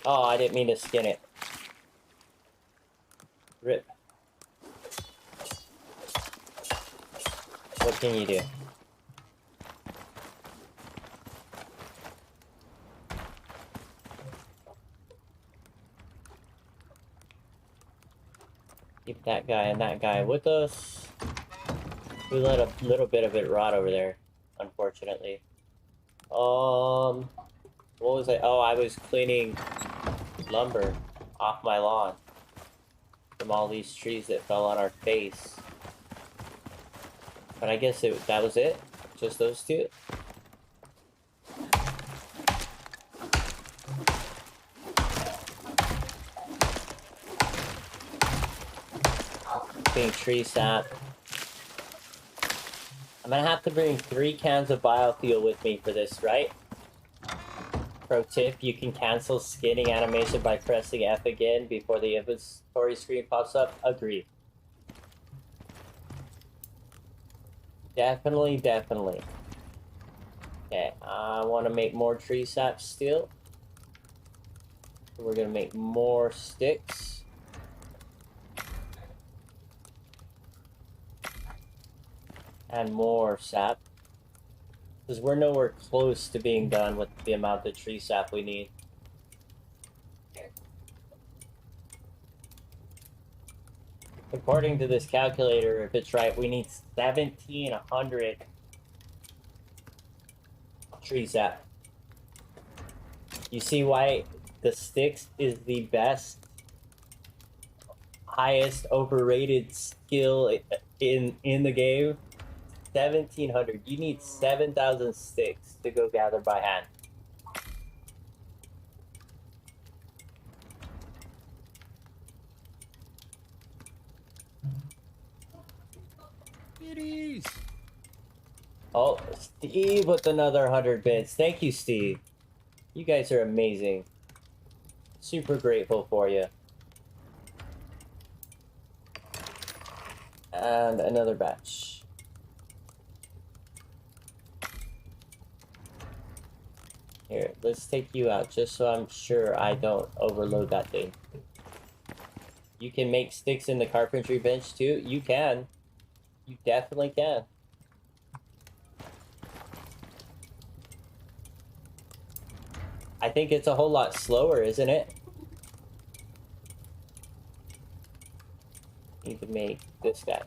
Oh, I didn't mean to skin it. Rip. What can you do? Keep that guy and that guy with us. We let a little bit of it rot over there, unfortunately. What was it? Oh, I was cleaning lumber off my lawn from all these trees that fell on our face. But I guess that was it? Just those two? Being tree sap. I'm gonna have to bring 3 cans of biofuel with me for this, right? Pro tip, you can cancel skinning animation by pressing F again before the inventory screen pops up. Agree. Definitely, definitely. Okay, I want to make more tree sap steel. We're gonna make more sticks. And more sap. Because we're nowhere close to being done with the amount of tree sap we need. According to this calculator, if it's right, we need 1,700 tree sap. You see why the sticks is the best, highest overrated skill in the game? 1,700. You need 7,000 sticks to go gather by hand. Kitties. Oh, Steve with another 100 bits. Thank you, Steve. You guys are amazing. Super grateful for you. And another batch. Here, let's take you out just so I'm sure I don't overload that thing. You can make sticks in the carpentry bench too? You can. You definitely can. I think it's a whole lot slower, isn't it? Need to make this guy.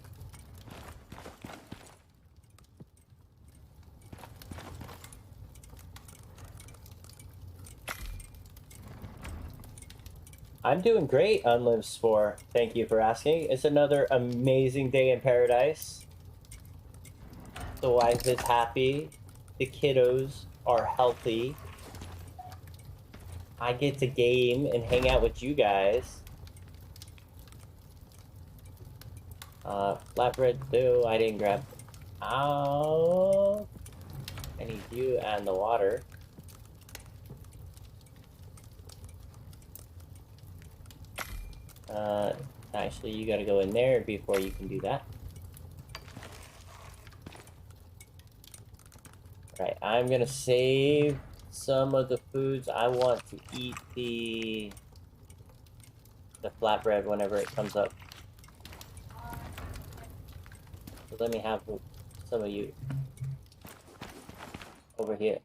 I'm doing great, Unlived Spore. Thank you for asking. It's another amazing day in paradise. The wife is happy. The kiddos are healthy. I get to game and hang out with you guys. Flatbread too. I didn't grab. Oh, I need you and the water. Actually, you gotta go in there before you can do that. Right, I'm gonna save some of the foods. I want to eat the flatbread whenever it comes up. So let me have some of you over here.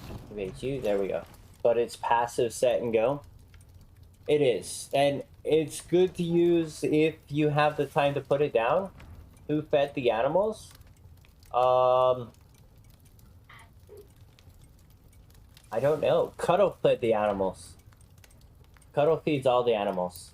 Activate you, there we go. But it's passive set and go. It is, and it's good to use if you have the time to put it down. Who fed the animals? I don't know. Cuddle fed the animals. Cuddle feeds all the animals.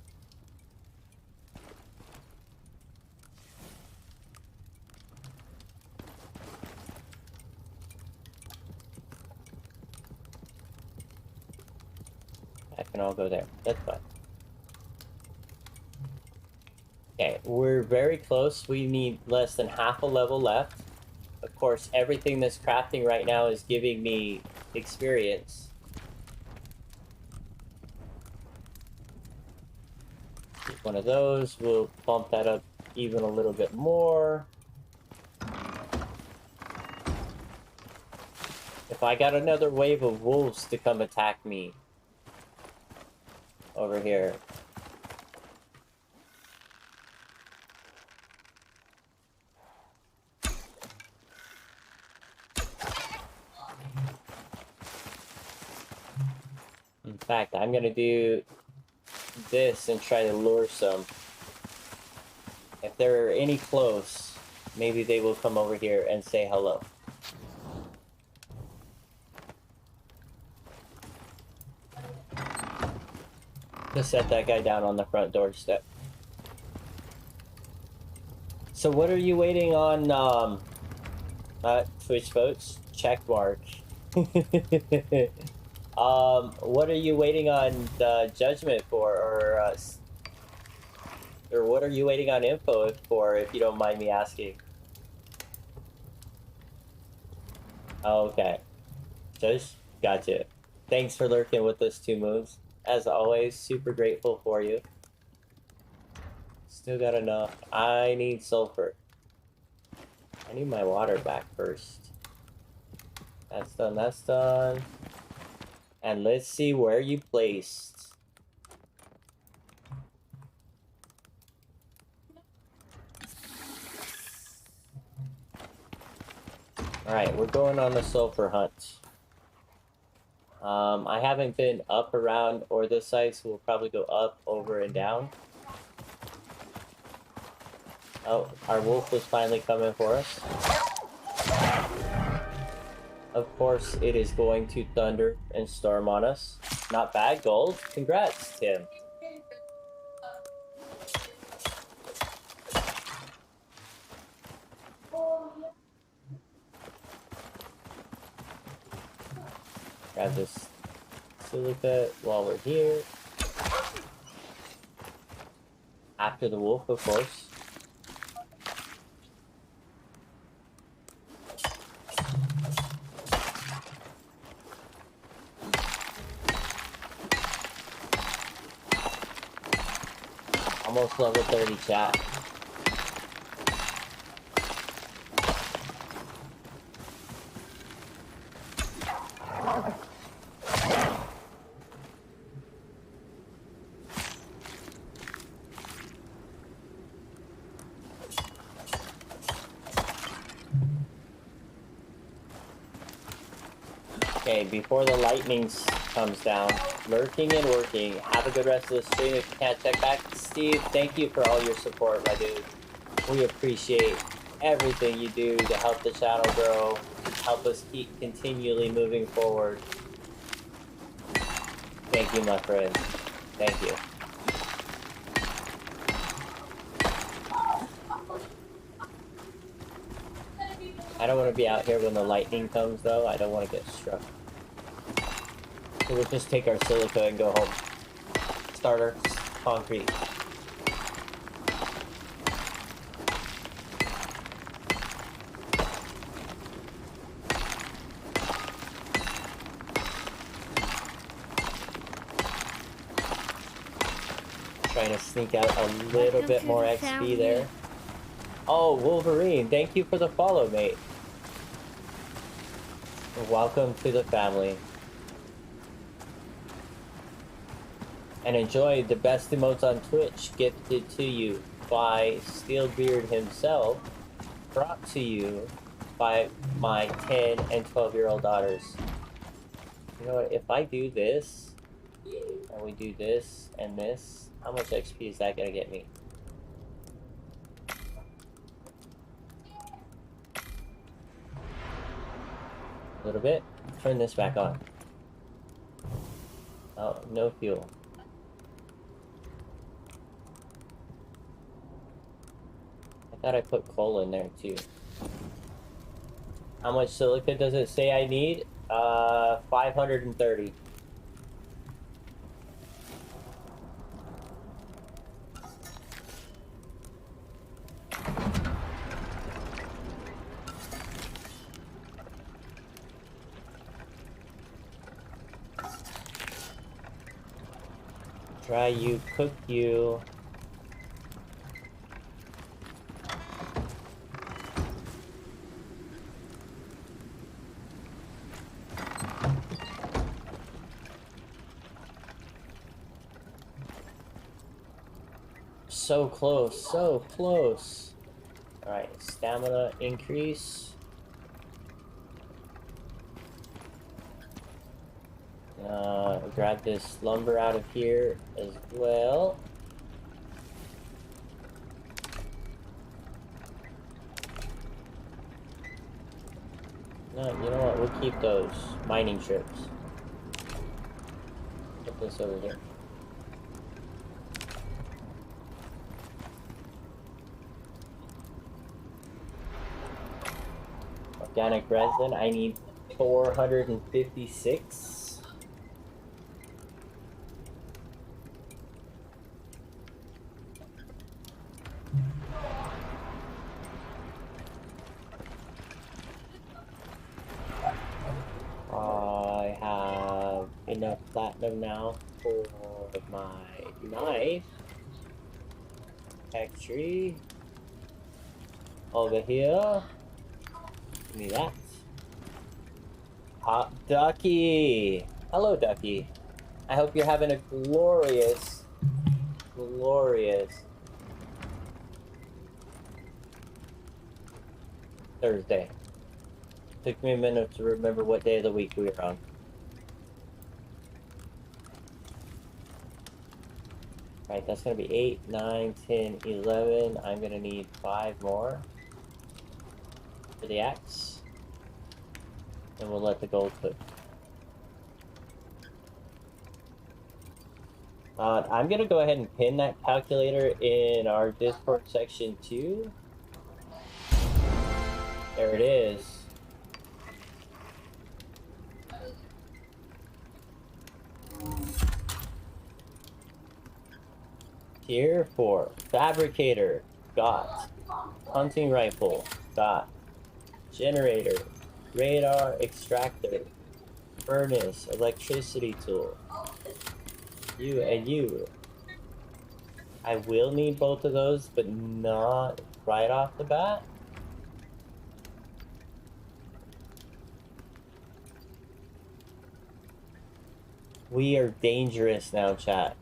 I can all go there. That's fine. Okay, we're very close. We need less than half a level left. Of course, everything that's crafting right now is giving me experience. Take one of those. We'll bump that up even a little bit more. If I got another wave of wolves to come attack me over here. In fact, I'm gonna do this and try to lure some. If there are any close, maybe they will come over here and say hello. Just set that guy down on the front doorstep. So what are you waiting on, Twitch folks? Check mark. What are you waiting on the judgment for, or what are you waiting on info for, if you don't mind me asking? Oh, okay. Just gotcha. Thanks for lurking with us, 2 moons. As always, super grateful for you. Still got enough. I need sulfur. I need my water back first. That's done, that's done. And let's see where you placed. Alright, we're going on the sulfur hunt. I haven't been up, around, or this side, so we'll probably go up, over, and down. Oh, our wolf was finally coming for us. Of course, it is going to thunder and storm on us. Not bad, gold. Congrats, Tim. Grab this silica while we're here. After the wolf, of course. Almost level 30 chat. Okay, before the lightning comes down, lurking and working. Have a good rest of the stream. If you can't check back, Steve, thank you for all your support, my dude. We appreciate everything you do to help the channel grow, help us keep continually moving forward. Thank you, my friend. Thank you. I don't want to be out here when the lightning comes, though. I don't want to get struck. So we'll just take our silica and go home. Starter, concrete. Trying to sneak out a little bit more XP there. Oh, Wolverine, thank you for the follow, mate. Welcome to the family. And enjoy the best emotes on Twitch gifted to you by Steelbeard himself, brought to you by my 10 and 12-year-old daughters. You know what, if I do this, and we do this and this, how much XP is that gonna get me? A little bit. Turn this back on. Oh, no fuel. I thought I put coal in there too. How much silica does it say I need? 530. Try you, cook you. so close, so close. Alright, stamina increase. Grab this lumber out of here as well. No, you know what? We'll keep those mining trips. Put this over here. Organic resin, I need 456. I have enough platinum now for my knife. Factory. Over here. Give me that. Hot Ducky! Hello, Ducky. I hope you're having a glorious Thursday. Took me a minute to remember what day of the week we were on. Right, that's gonna be 8, 9, 10, 11. I'm gonna need 5 more for the axe. And we'll let the gold cook. I'm gonna go ahead and pin that calculator in our Discord section too. There it is. Tier 4. Fabricator. Got. Hunting rifle. Got. Generator. Radar extractor. Furnace. Electricity tool. You and you. I will need both of those, but not right off the bat. We are dangerous now, chat.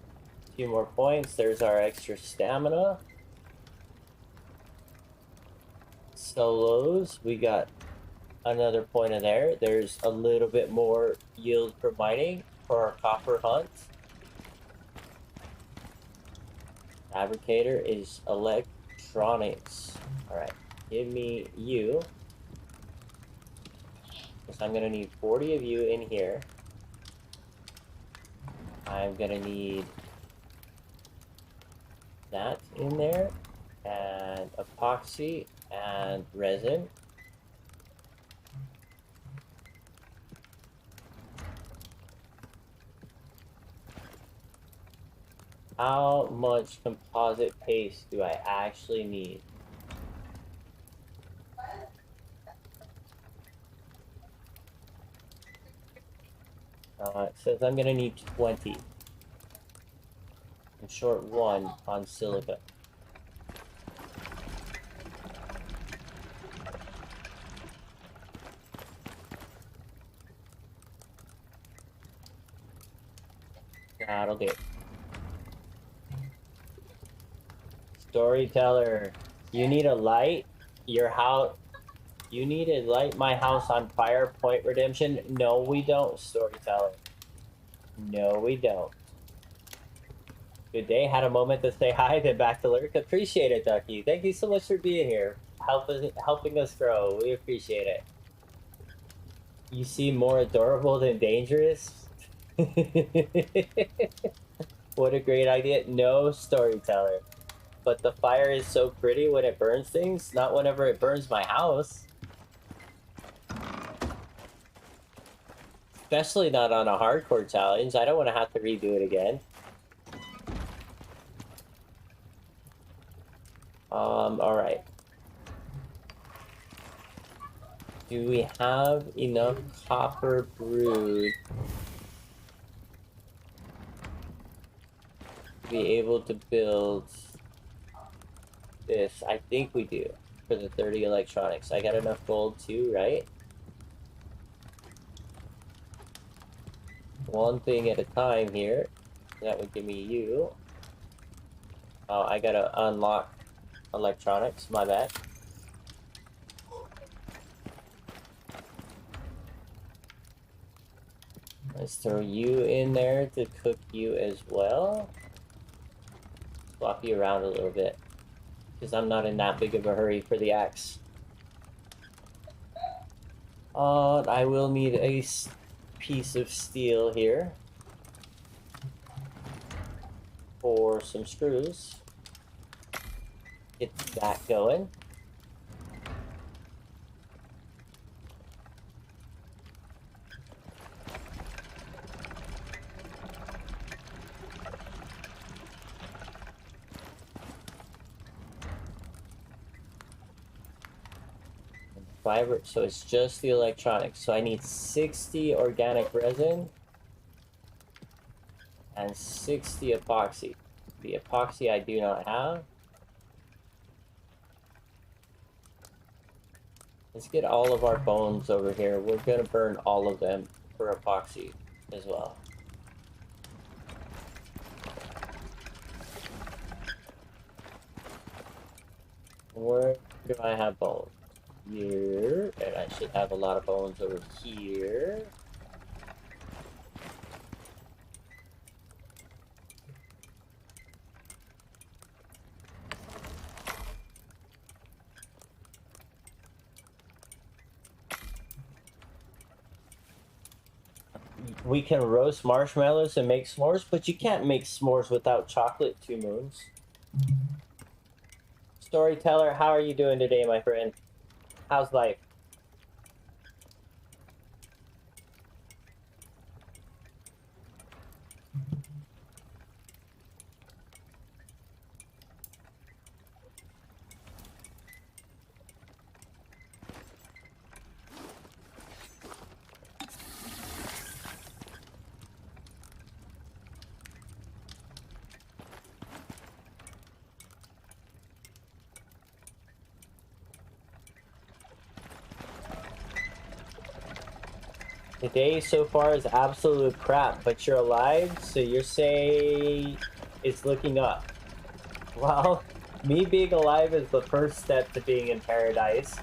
2 more points. There's our extra stamina. Solos. We got another point in there. There's a little bit more yield for mining for our copper hunt. Fabricator is electronics. Alright, give me you. Because I'm gonna need 40 of you in here. I'm gonna need that in there, and epoxy and resin. How much composite paste do I actually need? It says I'm gonna need 20. I'm short 1 on silica. That'll do. Storyteller, you need a light? Your house... You need to light my house on fire, Point Redemption? No, we don't, Storyteller. No, we don't. Good day. Had a moment to say hi, then back to lurk. Appreciate it, Ducky. Thank you so much for being here. Helping us grow. We appreciate it. You seem more adorable than dangerous. What a great idea. No, Storyteller. But the fire is so pretty when it burns things, not whenever it burns my house. Especially not on a hardcore challenge. I don't want to have to redo it again. Alright. Do we have enough copper brewed to be able to build this? I think we do, for the 30 electronics. I got enough gold too, right? One thing at a time here. That would give me you. Oh, I gotta unlock electronics, my bad. Let's throw you in there to cook you as well. Swap you around a little bit, because I'm not in that big of a hurry for the axe. I will need a piece of steel here for some screws. Get that going. Fiber, so it's just the electronics. So I need 60 organic resin and 60 epoxy. The epoxy I do not have. Let's get all of our bones over here. We're gonna burn all of them for epoxy as well. Where do I have bones? Here, and I should have a lot of bones over here. We can roast marshmallows and make s'mores, but you can't make s'mores without chocolate, Two Moons. Storyteller, how are you doing today, my friend? How's life? The day so far is absolute crap, but you're alive, so you're saying it's looking up. Well, me being alive is the first step to being in paradise.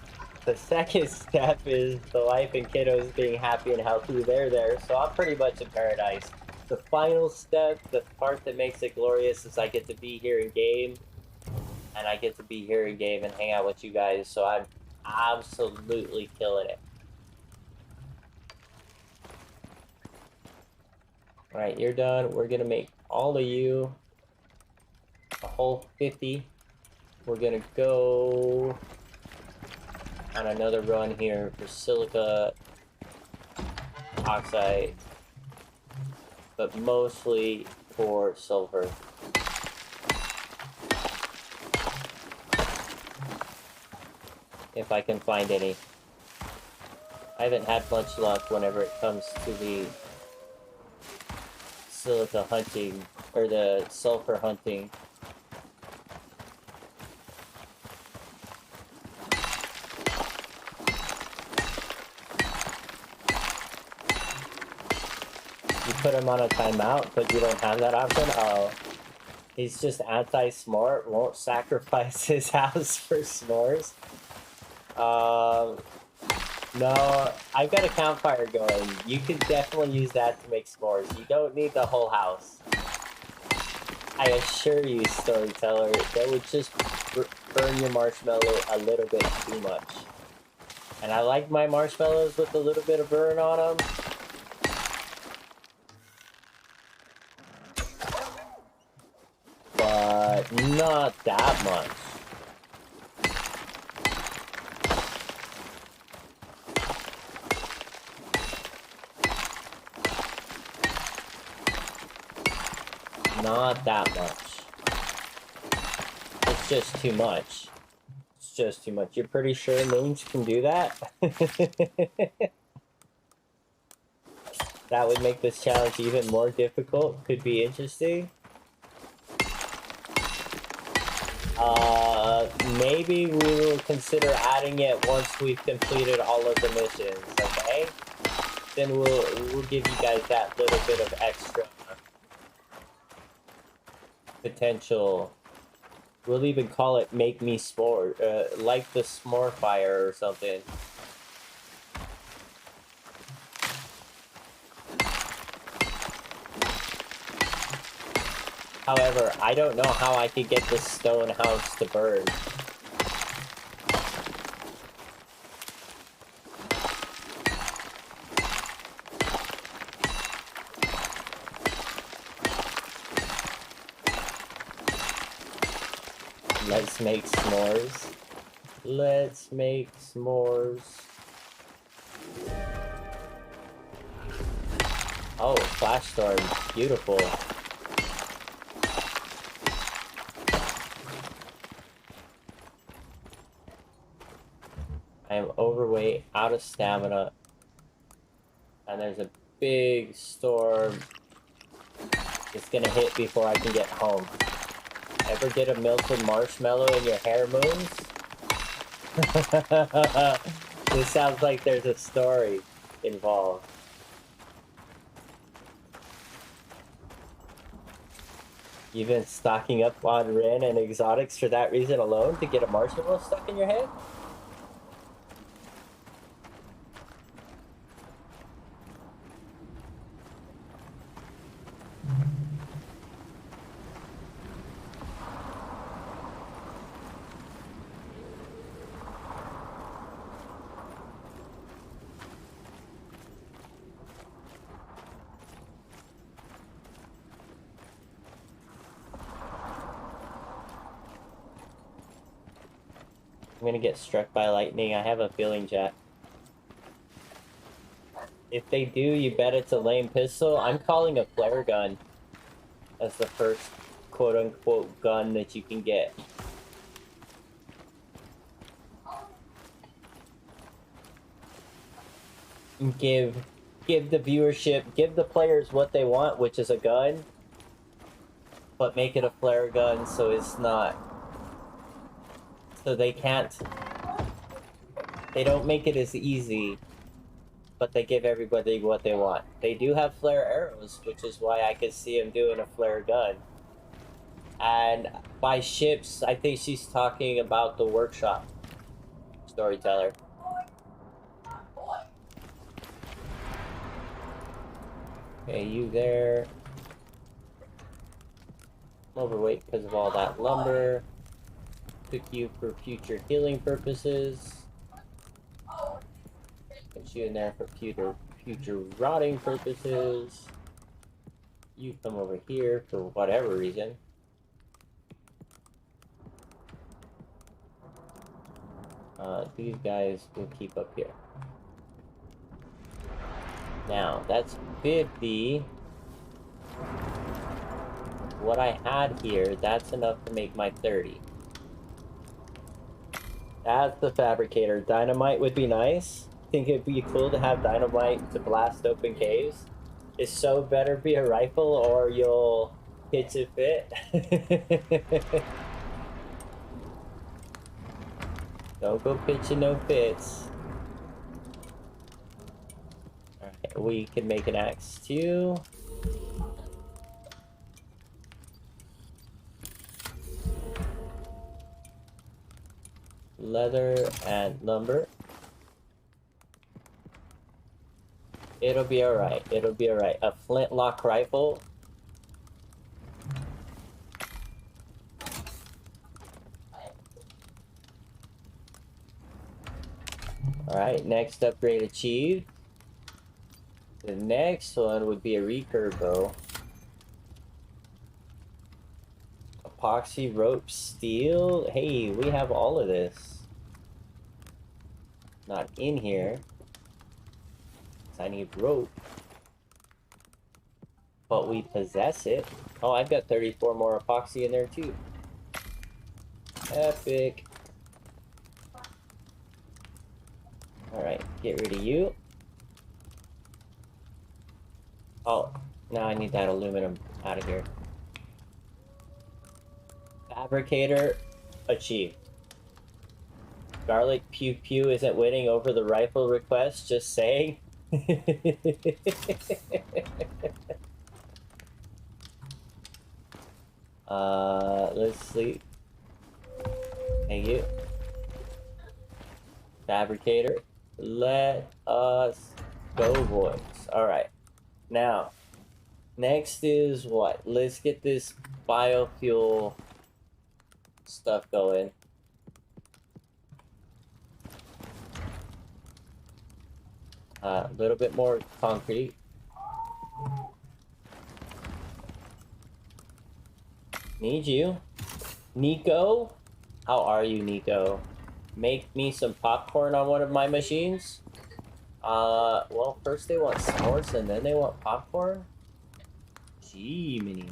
The second step is the wife and kiddos being happy and healthy. They're there, so I'm pretty much in paradise. The final step, the part that makes it glorious, is I get to be here in game, and I get to be here in game and hang out with you guys, so I'm absolutely killing it. Alright, you're done. We're gonna make all of you a whole 50. We're gonna go on another run here for silica oxide, but mostly for silver. If I can find any. I haven't had much luck whenever it comes to the silica hunting, or the sulfur hunting. You put him on a timeout, but you don't have that option? Oh. He's just anti-smart, won't sacrifice his house for s'mores. No, I've got a campfire going. You can definitely use that to make s'mores. You don't need the whole house. I assure you, Storyteller, that would just burn your marshmallow a little bit too much. And I like my marshmallows with a little bit of burn on them. But not that much. Not that much. It's just too much. It's just too much. You're pretty sure moons can do that? That would make this challenge even more difficult. Could be interesting. Maybe we will consider adding it once we've completed all of the missions, okay? Then we'll give you guys that little bit of extra potential We'll even call it Make Me S'more, like the s'more fire or something. However, I don't know how I could get this stone house to burn. Let's make s'mores. Let's make s'mores. Oh, flash storm. Beautiful. I am overweight, out of stamina, and there's a big storm. It's gonna hit before I can get home. Ever get a melted marshmallow in your hair, Moons? This sounds like there's a story involved. You've been stocking up on Ren and exotics for that reason alone, to get a marshmallow stuck in your head? I'm gonna get struck by lightning. I have a feeling, Jack. If they do, you bet it's a lame pistol. I'm calling a flare gun as the first quote-unquote gun that you can get. Give the viewership, give the players what they want, which is a gun, but make it a flare gun so it's not... So they can't... They don't make it as easy, but they give everybody what they want. They do have flare arrows, which is why I could see him doing a flare gun. And by ships, I think she's talking about the workshop storyteller. Okay, you there. I'm overweight because of all that lumber. Took you for future healing purposes. Put you in there for future rotting purposes. You come over here for whatever reason. These guys will keep up here. Now, that's 50. What I had here, that's enough to make my 30. That's the fabricator. Dynamite would be nice. Think it'd be cool to have dynamite to blast open caves. Is so better be a rifle or you'll pitch a fit. Don't go pitching no fits. Alright, we can make an axe too. Leather and lumber. It'll be alright. It'll be alright. A flintlock rifle. Alright, next upgrade achieved. The next one would be a recurve bow. Epoxy rope steel. Hey, we have all of this. Not in here. I need rope. But we possess it. Oh, I've got 34 more epoxy in there too. Epic. Alright, get rid of you. Oh, now I need that aluminum out of here. Fabricator achieved. Garlic Pew Pew isn't winning over the rifle request, just saying. Let's see. Thank you. Fabricator. Let us go, boys. Alright. Now, next is what? Let's get this biofuel stuff going. A little bit more concrete. Need you. Nico? How are you, Nico? Make me some popcorn on one of my machines? Well, first they want s'mores and then they want popcorn? Gee, mini.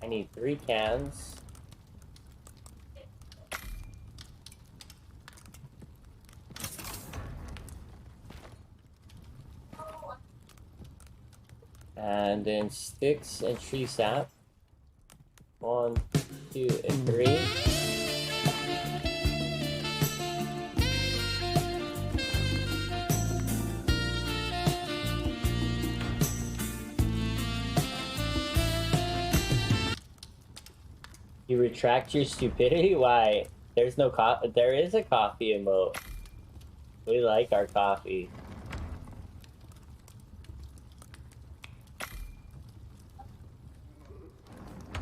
I need 3 cans. And then sticks and tree sap. 1, 2, and 3. You retract your stupidity? Why? There's no there is a coffee emote. We like our coffee.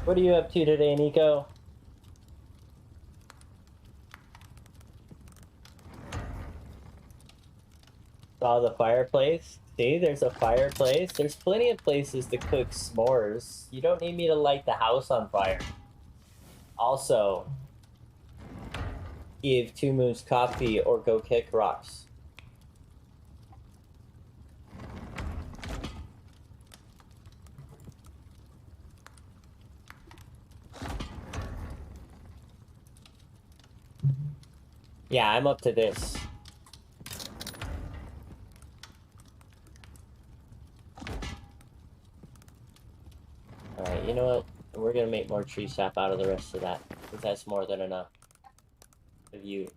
What are you up to today, Nico? Saw the fireplace. See, there's a fireplace. There's plenty of places to cook s'mores. You don't need me to light the house on fire. Also, give 2 Moons coffee or go kick rocks. Yeah, I'm up to this. Alright, you know what? We're gonna make more tree sap out of the rest of that, because that's more than enough of you.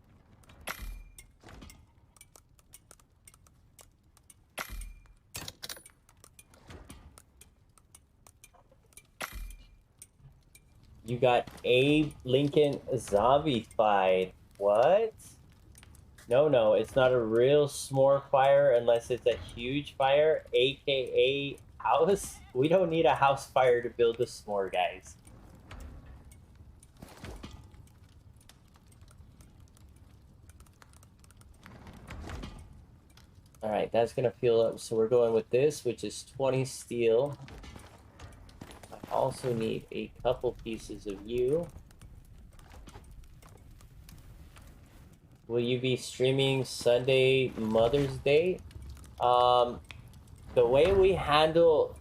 You got Abe Lincoln zombified. What? No, it's not a real s'more fire unless it's a huge fire, aka house. We don't need a house fire to build a s'more, guys. Alright, that's gonna fuel up. So we're going with this, which is 20 steel. I also need a couple pieces of you. Will you be streaming Sunday Mother's Day? The way we handle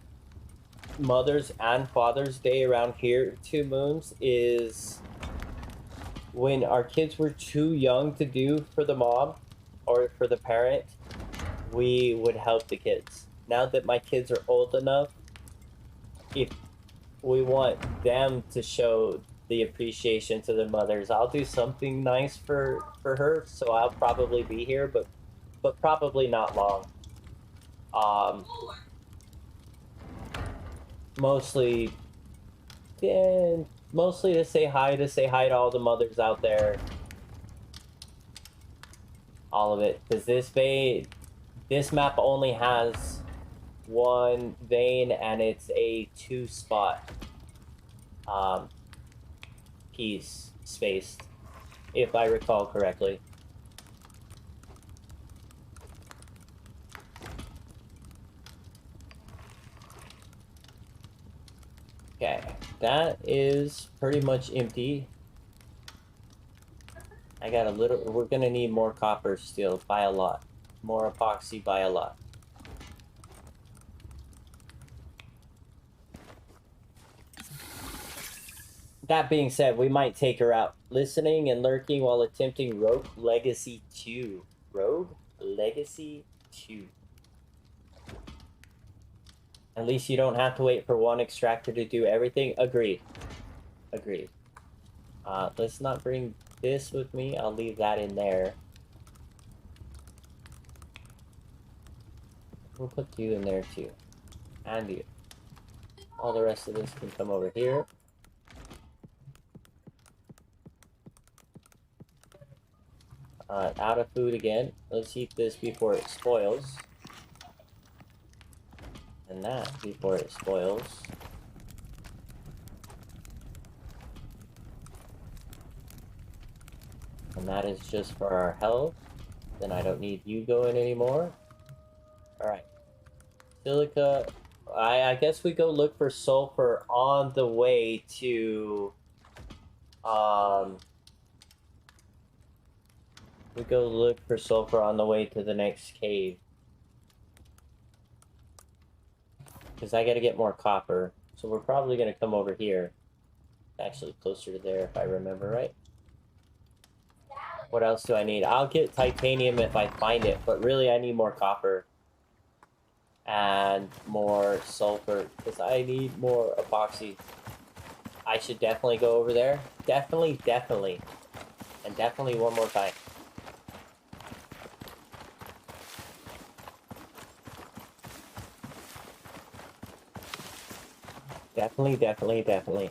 Mother's and Father's Day around here, 2 Moons, is when our kids were too young to do for the mom or for the parent, we would help the kids. Now that my kids are old enough, if we want them to show the appreciation to their mothers, I'll do something nice for her, so I'll probably be here, but probably not long. Mostly to say hi to all the mothers out there. All of it, because this map only has 1 vein and it's a 2-spot piece spaced, if I recall correctly. Okay, that is pretty much empty. I got a little, we're gonna need more copper steel by a lot. More epoxy by a lot. That being said, we might take her out. Listening and lurking while attempting Rogue Legacy 2. Rogue Legacy 2. At least you don't have to wait for one extractor to do everything. Agreed. Agreed. Let's not bring this with me. I'll leave that in there. We'll put you in there too. And you. All the rest of this can come over here. Out of food again. Let's eat this before it spoils. And that before it spoils. And that is just for our health. Then I don't need you going anymore. Alright. Silica. I guess we go look for sulfur on the way to... We go look for sulfur on the way to the next cave. Because I gotta get more copper. So we're probably gonna come over here. Actually, closer to there if I remember right. What else do I need? I'll get titanium if I find it, but really I need more copper. And more sulfur, because I need more epoxy. I should definitely go over there. Definitely. And definitely one more time. Definitely.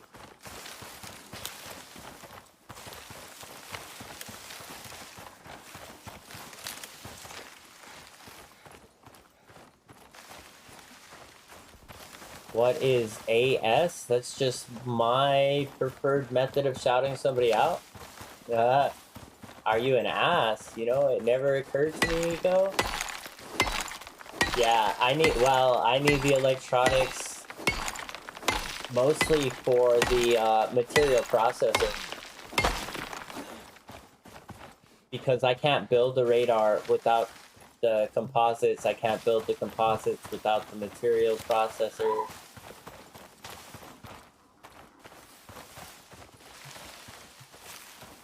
What is AS? That's just my preferred method of shouting somebody out. Are you an ass? You know, it never occurred to me, Nico. Yeah, I need the electronics mostly for the material processing. Because I can't build the radar without the composites. I can't build the composites without the material processor.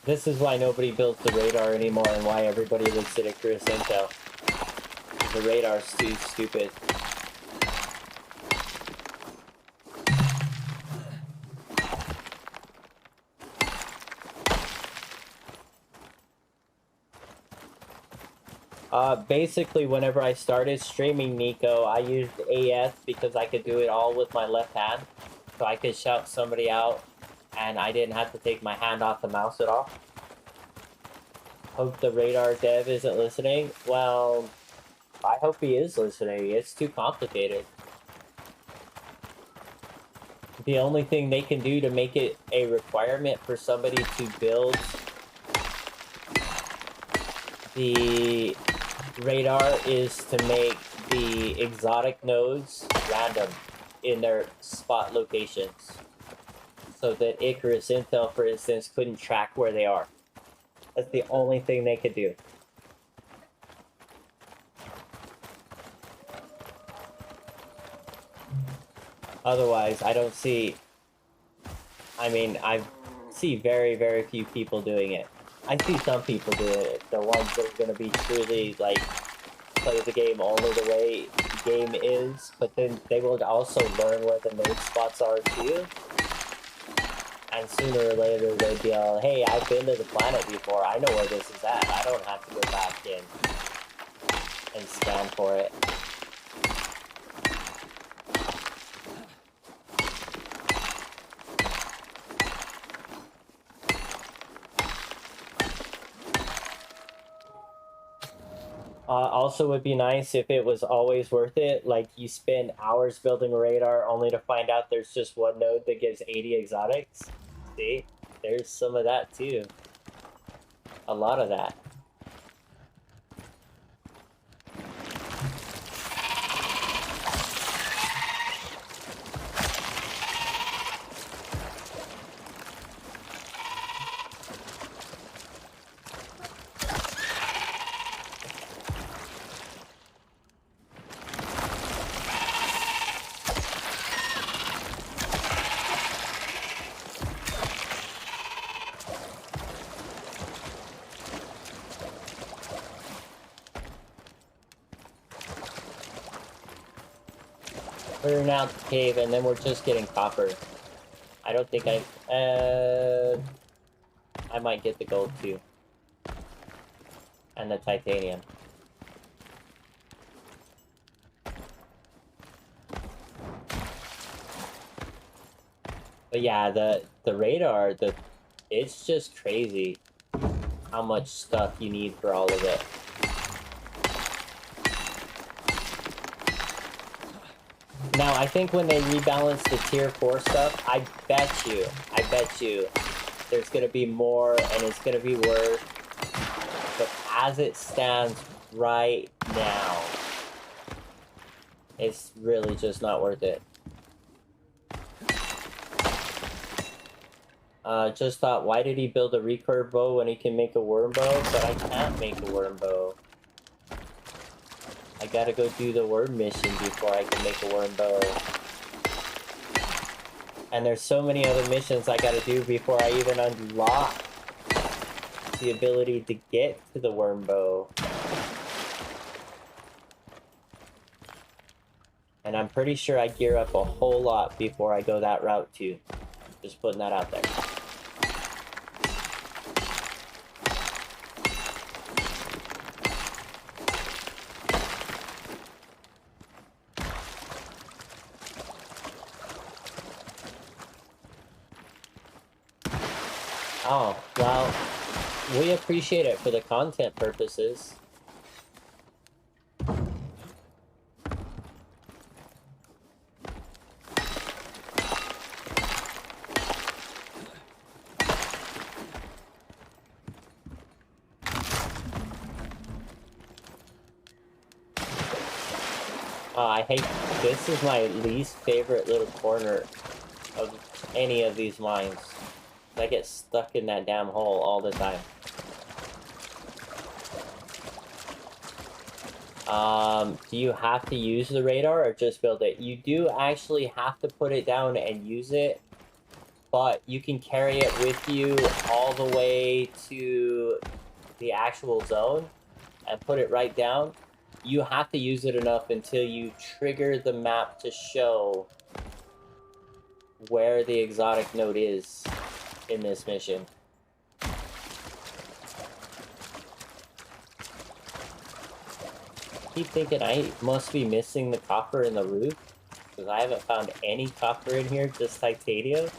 This is why nobody builds the radar anymore and why everybody looks at Icarus Intel. The radar's too stupid. Basically, whenever I started streaming Nico, I used AS because I could do it all with my left hand. So I could shout somebody out, and I didn't have to take my hand off the mouse at all. Hope the radar dev isn't listening. Well, I hope he is listening. It's too complicated. The only thing they can do to make it a requirement for somebody to build the radar is to make the exotic nodes random in their spot locations. So that Icarus Intel, for instance, couldn't track where they are. That's the only thing they could do. Otherwise, I don't see... I mean, I see very, very few people doing it. I see some people doing it. The ones that are going to be truly, like, play the game only the way the game is. But then they will also learn where the node spots are, too. And sooner or later, they'd be all, hey, I've been to the planet before. I know where this is at. I don't have to go back in and scan for it. Also, would be nice if it was always worth it. Like, you spend hours building a radar only to find out there's just one node that gives 80 exotics. See? There's some of that, too. A lot of that. Clearing out the cave, and then we're just getting copper. I don't think I might get the gold too. And the titanium. But yeah, the radar, it's just crazy. how much stuff you need for all of it. Now, I think when they rebalance the tier 4 stuff, I bet you, there's gonna be more and it's gonna be worse. But as it stands right now, it's really just not worth it. Just thought, why did he build a recurve bow when he can make a worm bow? But I can't make a worm bow. I gotta go do the worm mission before I can make a worm bow. And there's so many other missions I gotta do before I even unlock the ability to get to the worm bow. And I'm pretty sure I gear up a whole lot before I go that route too. Just putting that out there. Oh, well, we appreciate it for the content purposes. I hate, this is my least favorite little corner of any of these mines. I get stuck in that damn hole all the time. Do you have to use the radar or just build it? You do actually have to put it down and use it, but you can carry it with you all the way to the actual zone and put it right down. You have to use it enough until you trigger the map to show where the exotic node is in this mission. I keep thinking I must be missing the copper in the roof, because I haven't found any copper in here, just titanium.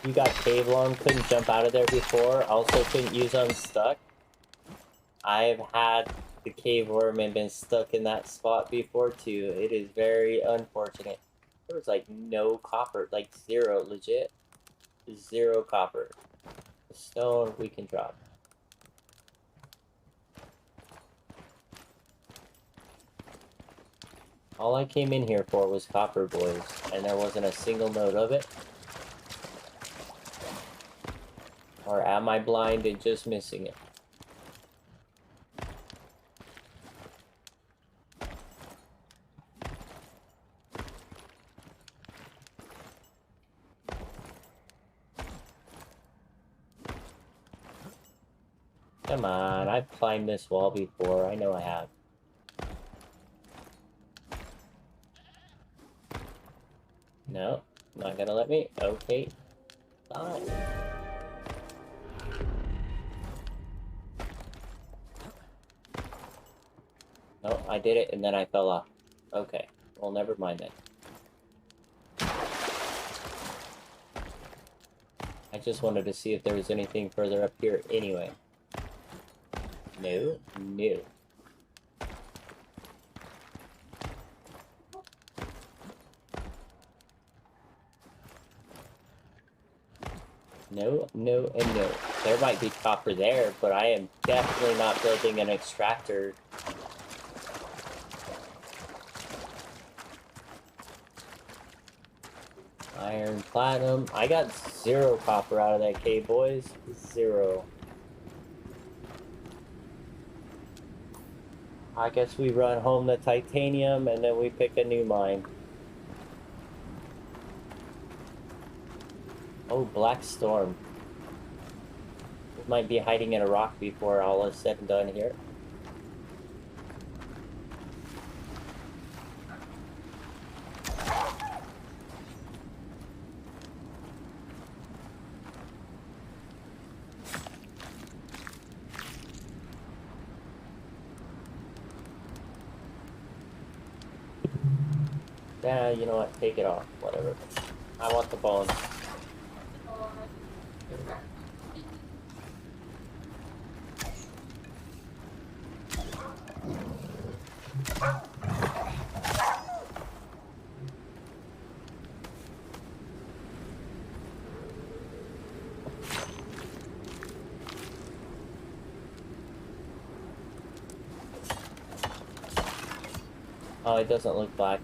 You got cave long, couldn't jump out of there before, also couldn't use Unstuck. I've had the cave worm and been stuck in that spot before too. It is very unfortunate. There was like no copper, like zero, legit. Zero copper. The stone we can drop. All I came in here for was copper, boys, and there wasn't a single node of it. Or am I blind and just missing it? Come on, I've climbed this wall before. I know I have. No, not gonna let me. Okay, fine. No, I did it and then I fell off. Okay, well, never mind then. I just wanted to see if there was anything further up here anyway. No, no. No, no, and no. There might be copper there, but I am definitely not building an extractor. Iron, platinum. I got zero copper out of that cave, boys. Zero. I guess we run home the titanium and then we pick a new mine. Oh, Black Storm. It might be hiding in a rock before all is said and done here. Yeah, you know what? Take it off. Whatever. I want the bones. Oh, it doesn't look black.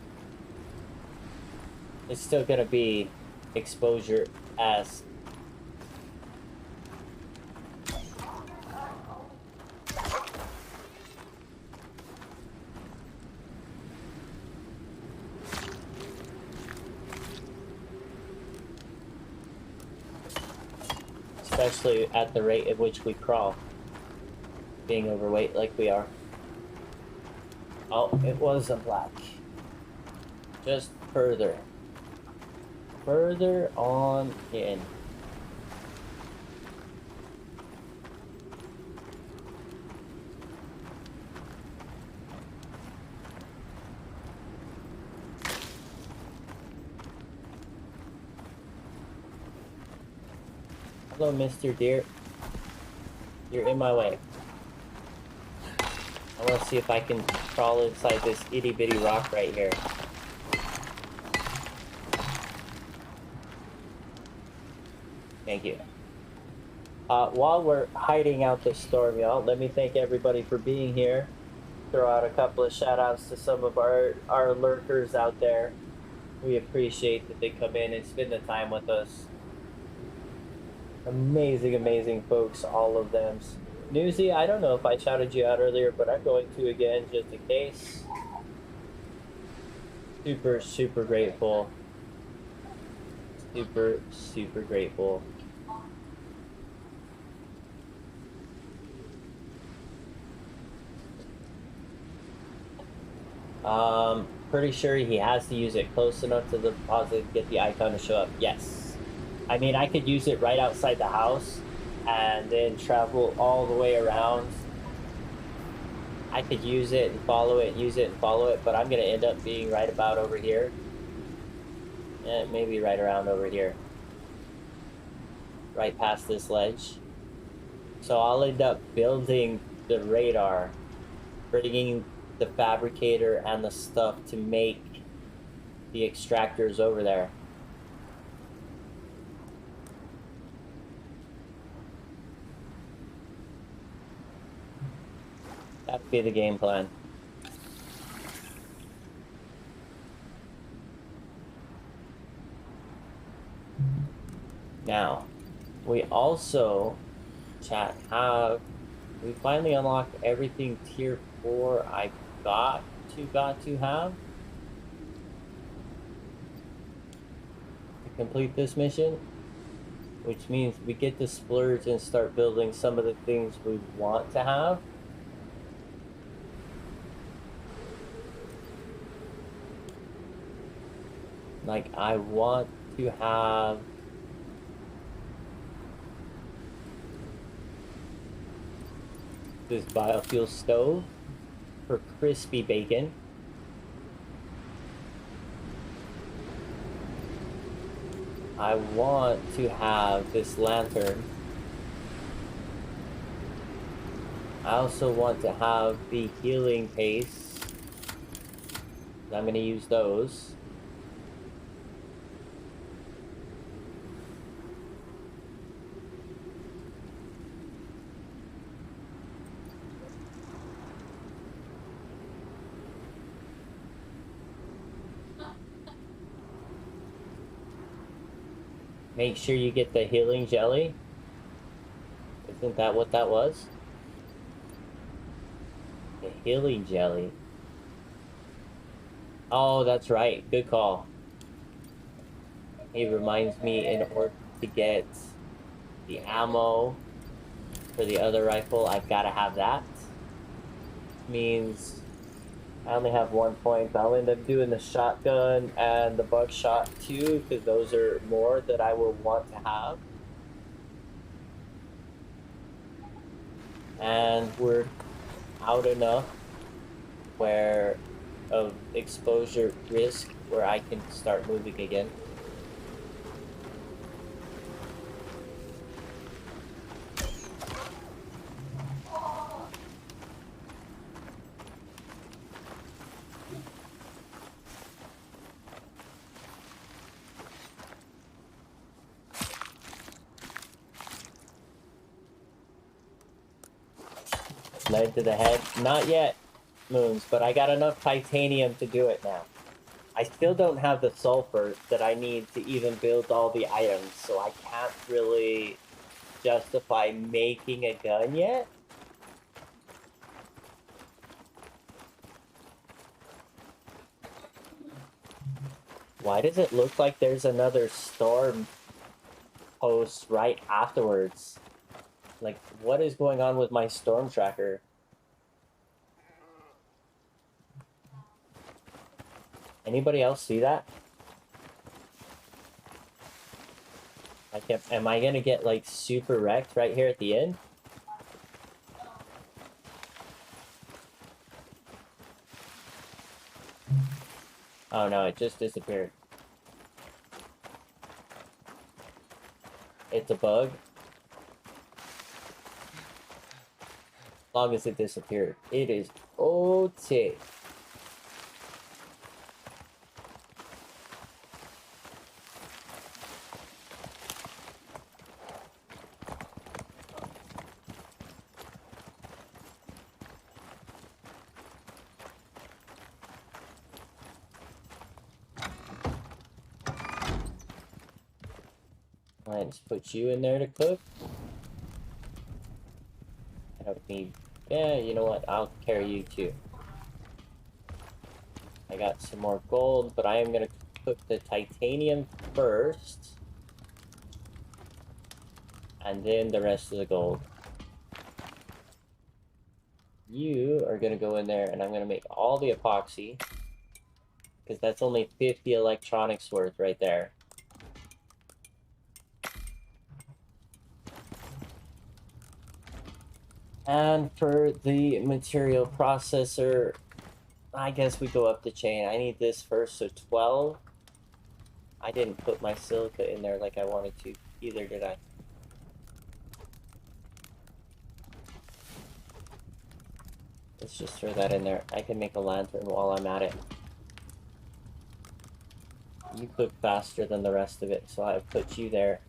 It's still gonna be exposure as. Especially at the rate at which we crawl. Being overweight like we are. Oh, it wasn't black. Just further. Further on in. Hello, Mr. Deer. You're in my way. I want to see if I can crawl inside this itty bitty rock right here. Thank you. While we're hiding out the storm, y'all, let me thank everybody for being here. Throw out a couple of shout outs to some of our lurkers out there. We appreciate that they come in and spend the time with us. Amazing, amazing folks, all of them. Newsy, I don't know if I shouted you out earlier, but I'm going to again just in case. Super, super grateful. Super, super grateful. Pretty sure he has to use it close enough to the deposit to get the icon to show up. Yes. I mean, I could use it right outside the house and then travel all the way around. I could use it and follow it, use it and follow it, but I'm going to end up being right about over here. And maybe right around over here. Right past this ledge. So I'll end up building the radar, bringing the fabricator and the stuff to make the extractors over there. That'd be the game plan. Now, we also, chat, we finally unlocked everything tier 4 I got to have to complete this mission, which means we get to splurge and start building some of the things we want to have. Like, I want to have this biofuel stove for crispy bacon. I want to have this lantern. I also want to have the healing paste. I'm going to use those. Make sure you get the healing jelly. Isn't that what that was? The healing jelly. Oh, that's right. Good call. It reminds me, in order to get the ammo for the other rifle, I've got to have that. Means I only have 1 point. I'll end up doing the shotgun and the buckshot too, because those are more that I will want to have. And we're out enough where of exposure risk where I can start moving again. Lead to the head. Not yet, Moons, but I got enough titanium to do it now. I still don't have the sulfur that I need to even build all the items, so I can't really justify making a gun yet. Why does it look like there's another storm post right afterwards? Like, what is going on with my storm tracker? Anybody else see that? Am I gonna get like super wrecked right here at the end? Oh no, it just disappeared. It's a bug. As long as it disappeared. It is okay. Let's put you in there to cook. I don't need... Yeah, you know what? I'll carry you too. I got some more gold, but I am going to cook the titanium first. And then the rest of the gold. You are going to go in there and I'm going to make all the epoxy. Because that's only 50 electronics worth right there. And for the material processor, I guess we go up the chain. I need this first, so 12. I didn't put my silica in there like I wanted to, either did I? Let's just throw that in there. I can make a lantern while I'm at it. You cook faster than the rest of it, so I put you there.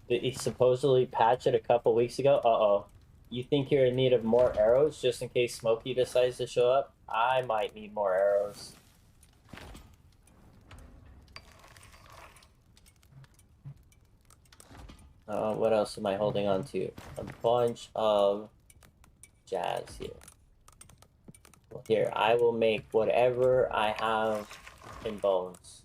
Did he supposedly patch it a couple weeks ago? Uh-oh. You think you're in need of more arrows just in case Smokey decides to show up? I might need more arrows. What else am I holding on to? A bunch of jazz here. Well, here, I will make whatever I have in bones.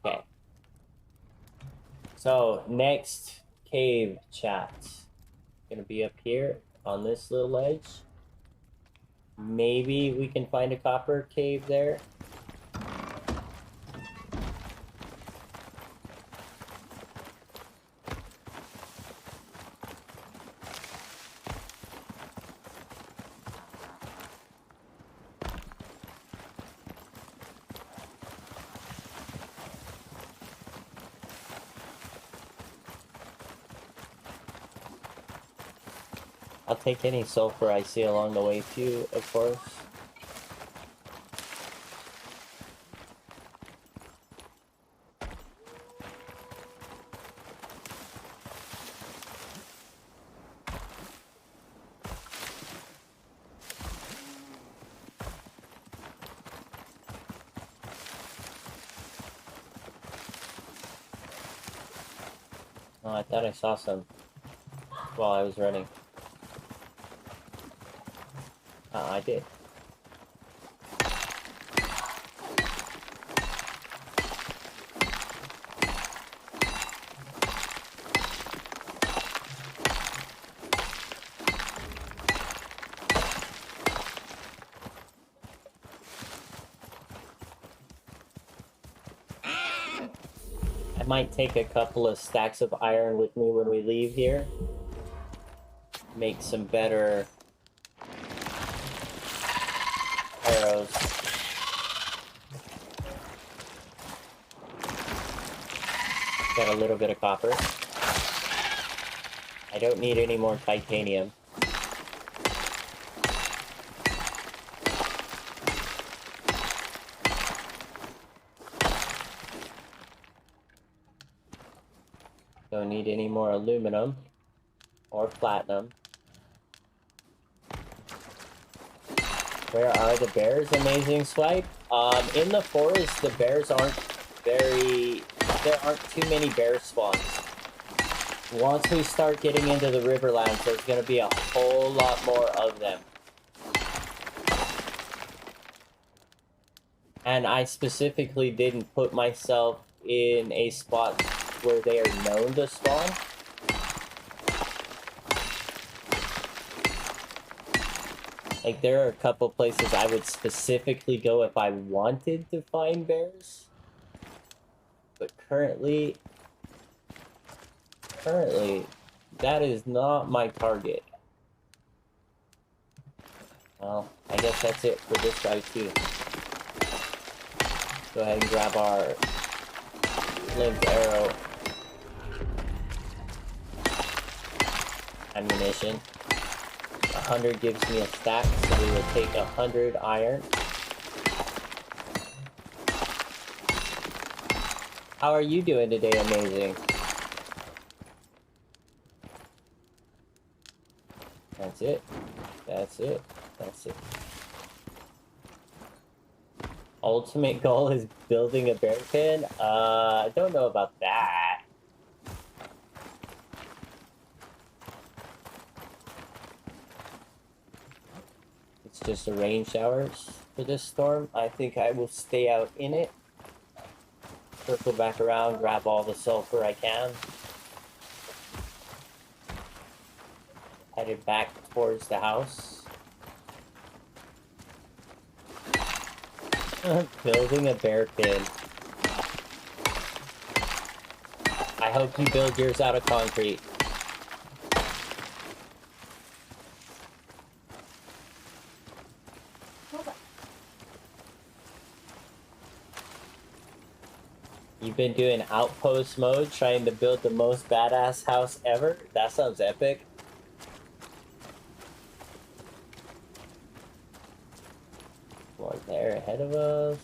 Okay. So, next cave chat. Gonna be up here on this little ledge. Maybe we can find a copper cave there. I'll take any sulfur I see along the way too, of course. Oh, I thought I saw some while I was running. I did. I might take a couple of stacks of iron with me when we leave here. Make some better arrows. Got a little bit of copper. I don't need any more titanium. Don't need any more aluminum or platinum. Where are the bears, Amazing Swipe? In the forest, the bears aren't very... There aren't too many bear spawns. Once we start getting into the Riverlands, there's going to be a whole lot more of them. And I specifically didn't put myself in a spot where they are known to spawn. Like, there are a couple places I would specifically go if I wanted to find bears. But currently, that is not my target. Well, I guess that's it for this guy too. Go ahead and grab our linked arrow ammunition. 100 gives me a stack, so we will take 100 iron. How are you doing today, Amazing? That's it. That's it. That's it. Ultimate goal is building a bear pen? I don't know about that. It's just a rain showers for this storm. I think I will stay out in it. Circle back around, grab all the sulfur I can. Headed back towards the house. Building a bear pen. I hope you build yours out of concrete. You've been doing outpost mode, trying to build the most badass house ever? That sounds epic. One there ahead of us.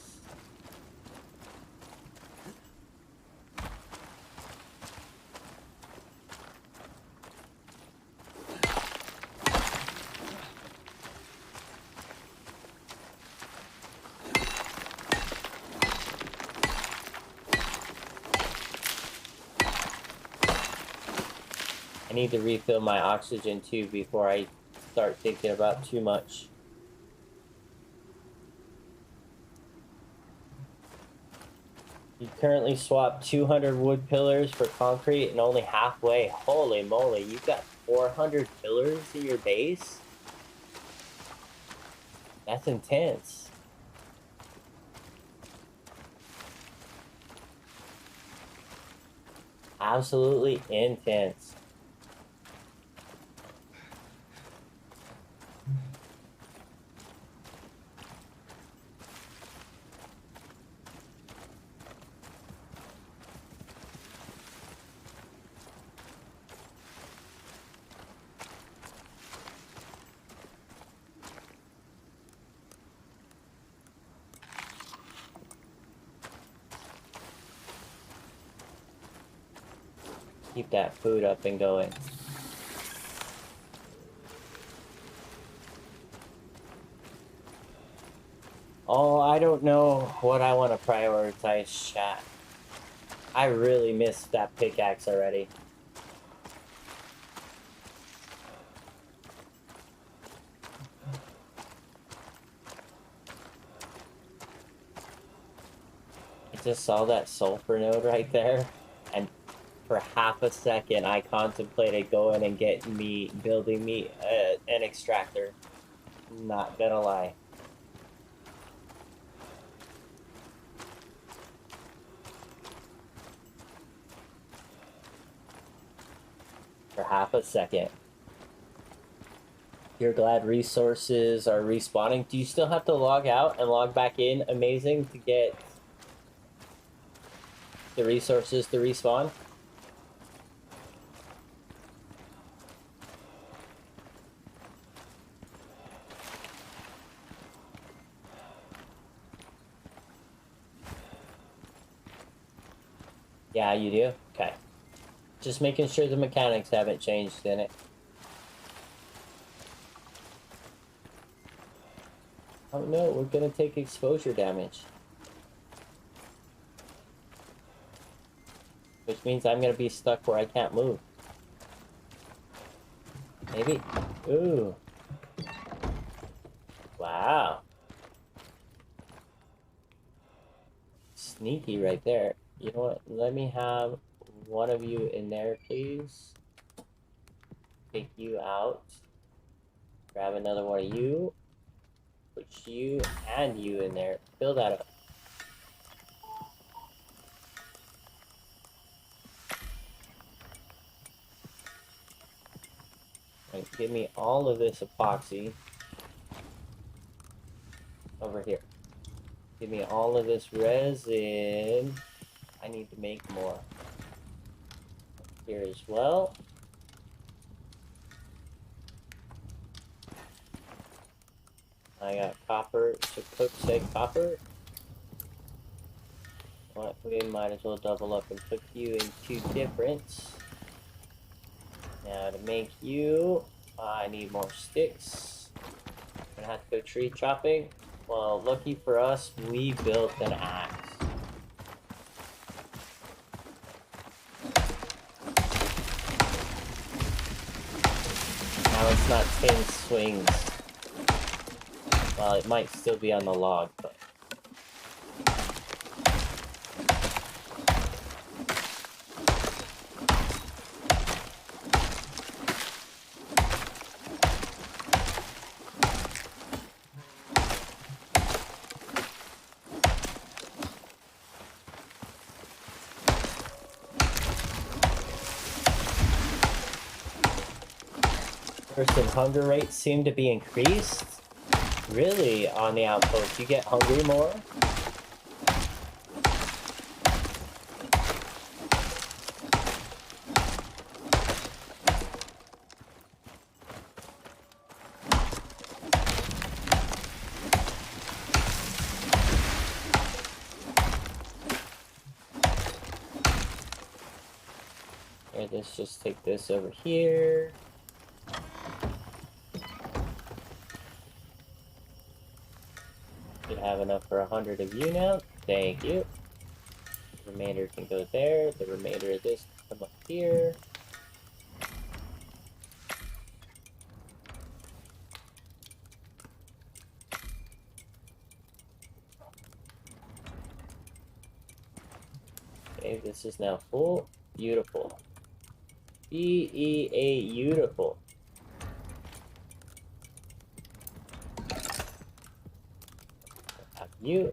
I need to refill my oxygen too before I start thinking about too much. You currently swap 200 wood pillars for concrete and only halfway. Holy moly, you've got 400 pillars in your base? That's intense. Absolutely intense. Keep that food up and going. Oh, I don't know what I want to prioritize, chat. I really missed that pickaxe already. I just saw that sulfur node right there, and for half a second I contemplated going and building me an extractor. Not gonna lie. for half a second. You're glad resources are respawning. Do you still have to log out and log back in? Amazing to get the resources to respawn. Yeah, you do? Okay. Just making sure the mechanics haven't changed in it. Oh no, we're gonna take exposure damage. Which means I'm gonna be stuck where I can't move. Maybe. Ooh. Wow. Sneaky right there. You know what? Let me have one of you in there, please. Take you out. Grab another one of you. Put you and you in there. Fill that up. Right, give me all of this epoxy. Over here. Give me all of this resin. I need to make more. Here as well. I got copper, so cook said copper. Well, we might as well double up and cook you in 2 different. Now to make you, I need more sticks. I'm gonna have to go tree chopping. Well, lucky for us, we built an axe. Now it's not 10 swings. Well, it might still be on the log, but... Person hunger rates seem to be increased. Really, on the outpost, you get hungry more? Here, let's just take this over here. Should have enough for 100 of you now. Thank you. The remainder can go there. The remainder of this can come up here. Okay, this is now full. Beautiful. B-E-A, beautiful. Have you.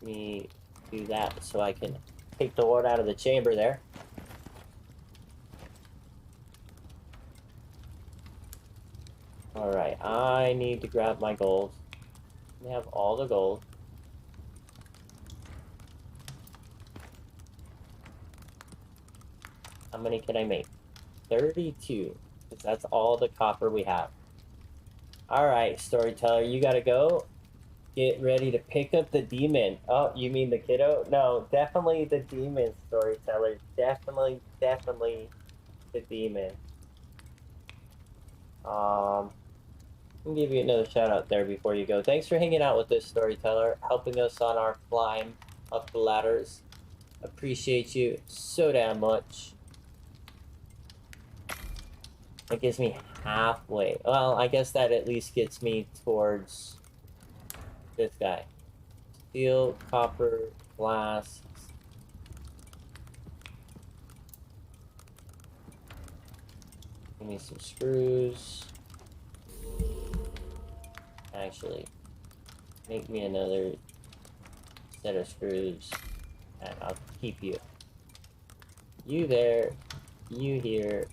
Let me do that so I can take the wood out of the chamber there. Alright, I need to grab my gold. We have all the gold. How many can I make? 32. Because that's all the copper we have. Alright, storyteller, you gotta go. Get ready to pick up the demon. Oh, you mean the kiddo? No, definitely the demon, storyteller. Definitely the demon. I'll give you another shout out there before you go. Thanks for hanging out with this storyteller, helping us on our climb up the ladders. Appreciate you so damn much. That gets me halfway. Well, I guess that at least gets me towards this guy. Steel, copper, glass. Give me some screws. Actually, make me another set of screws, and I'll keep you. You there. You here.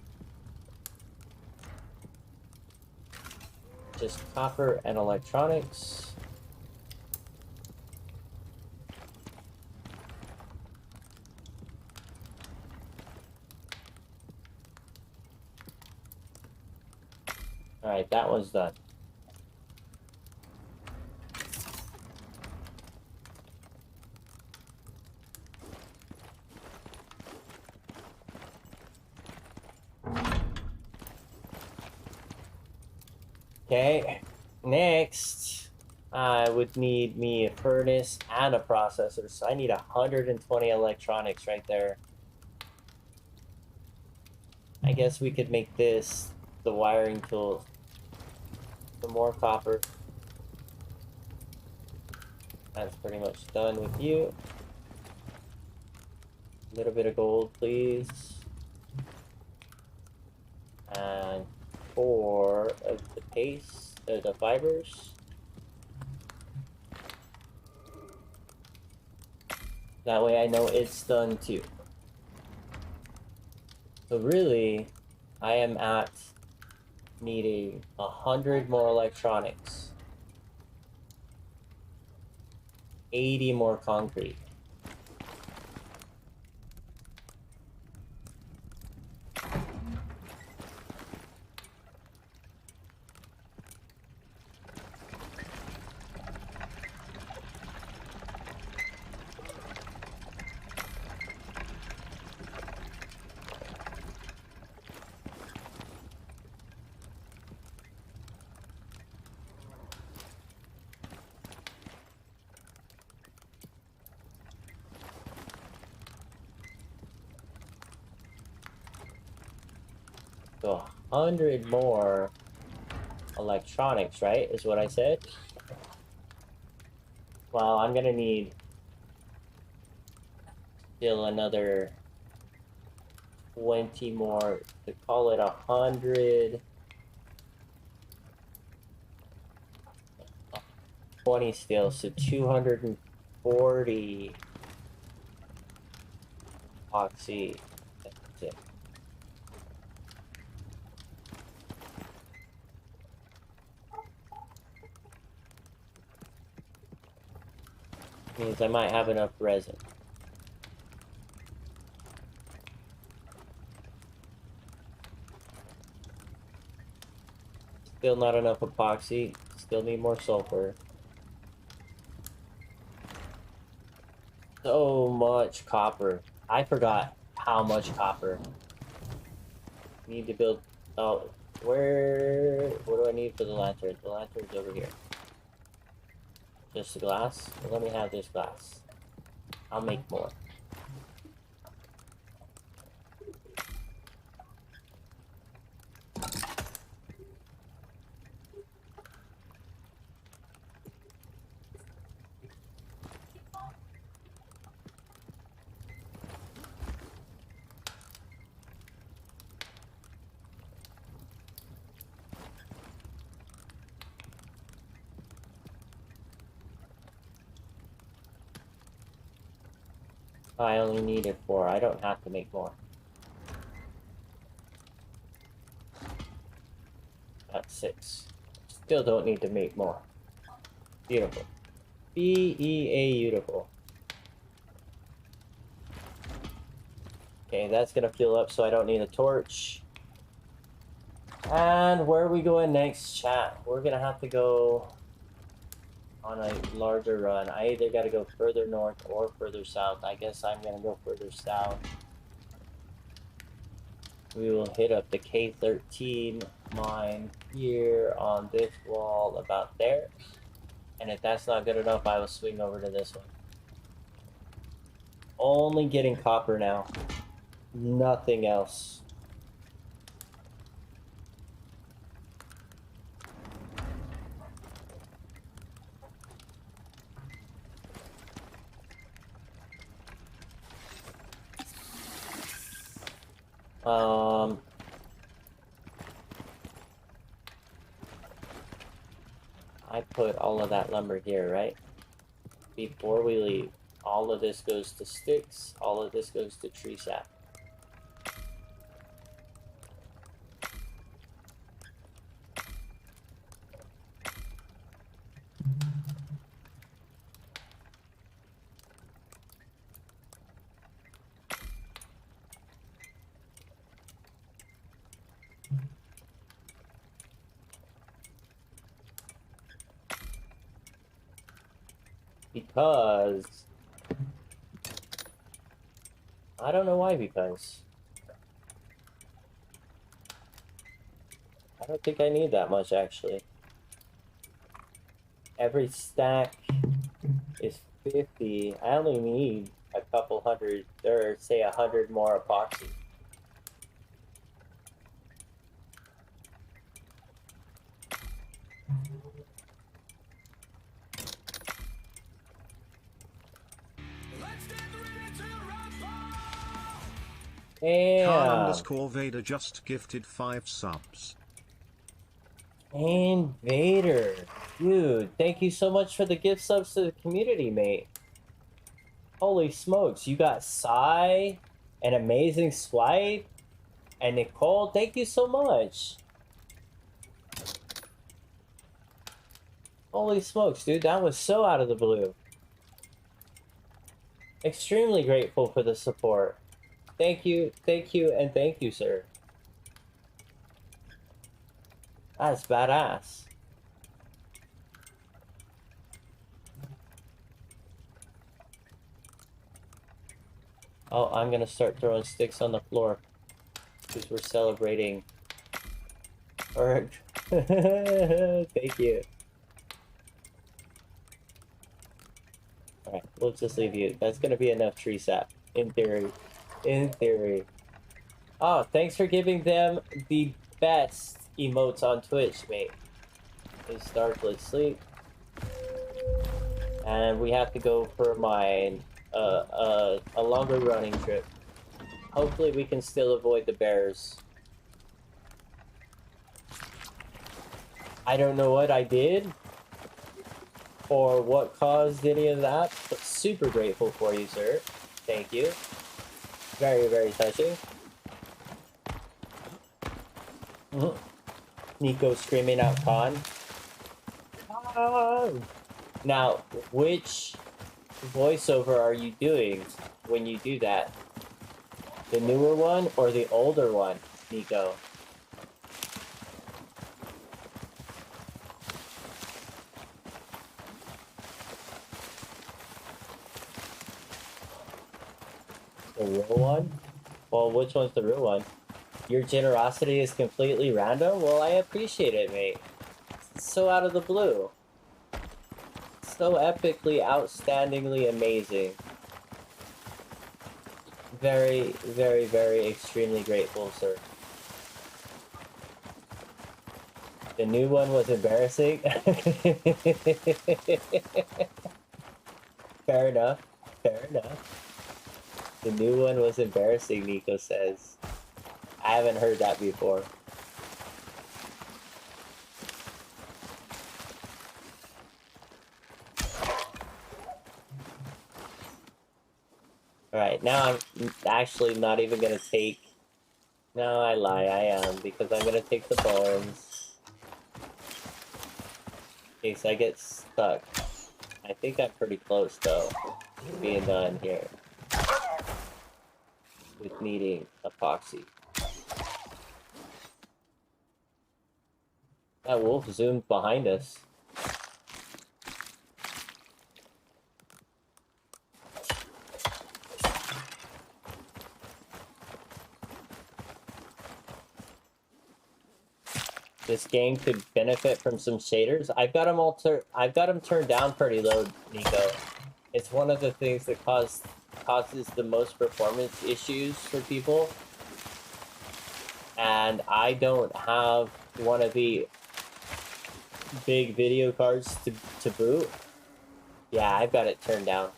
Just copper and electronics. Alright, that one's done. Okay, next, I would need me a furnace and a processor, so I need 120 electronics right there. I guess we could make this the wiring tool. Some more copper. That's pretty much done with you. A little bit of gold, please. And 4 of the paste, the fibers. That way I know it's done too. So really, I am at needing 100 more electronics. 80 more concrete. So 100 more electronics, right? Is what I said. Well, I'm gonna need still another 20 more to call it 100. 20 still, so 240 epoxy. That's it. Means I might have enough resin. Still not enough epoxy. Still need more sulfur. So much copper. I forgot how much copper. Need to build. Oh, where? What do I need for the lantern? The lantern's over here. Just the glass? Well, let me have this glass. I'll make more. I only needed 4. I don't have to make more. That's 6. Still don't need to make more. Beautiful. beautiful. Okay, that's gonna fuel up so I don't need a torch. And where are we going next, chat? We're gonna have to go on a larger run. I either gotta go further north or further south. I guess I'm gonna go further south. We will hit up the K13 mine here on this wall about there. And if that's not good enough, I will swing over to this one. Only getting copper now. Nothing else. I put all of that lumber here, right? Before we leave, all of this goes to sticks, all of this goes to tree sap. because... I don't know why, because... I don't think I need that much, actually. Every stack is 50. I only need a couple hundred, or say 100 more epoxy. Yeah. Khan_Vader just gifted 5 subs. And Vader. Dude, thank you so much for the gift subs to the community, mate. Holy smokes, you got Sai, an amazing swipe, and Nicole, thank you so much. Holy smokes, dude, that was so out of the blue. Extremely grateful for the support. Thank you, and thank you, sir. That's badass. Oh, I'm gonna start throwing sticks on the floor because we're celebrating. Alright. Thank you. Alright, we'll just leave you. That's gonna be enough tree sap. In theory. In theory. Oh, thanks for giving them the best emotes on Twitch, mate. Is Starklet Sleep. And we have to go for my a longer running trip. Hopefully we can still avoid the bears. I don't know what I did or what caused any of that, but super grateful for you, sir. Thank you. Very, very touching. Nico screaming out Khan. Now, which voiceover are you doing when you do that? The newer one or the older one, Nico? The real one? Well, which one's the real one? Your generosity is completely random? Well, I appreciate it, mate. It's so out of the blue. So epically, outstandingly amazing. Very, very, very extremely grateful, sir. The new one was embarrassing. Fair enough. Fair enough. The new one was embarrassing, Nico says. I haven't heard that before. Alright, now I'm actually not even gonna take... No, I lie, I am, because I'm gonna take the bones. In case I get stuck. I think I'm pretty close, though, to being done here. With needing epoxy. That wolf zoomed behind us. This game could benefit from some shaders. I've got them turned down pretty low, Nico. It's one of the things that causes the most performance issues for people. And I don't have one of the big video cards to boot. Yeah, I've got it turned down.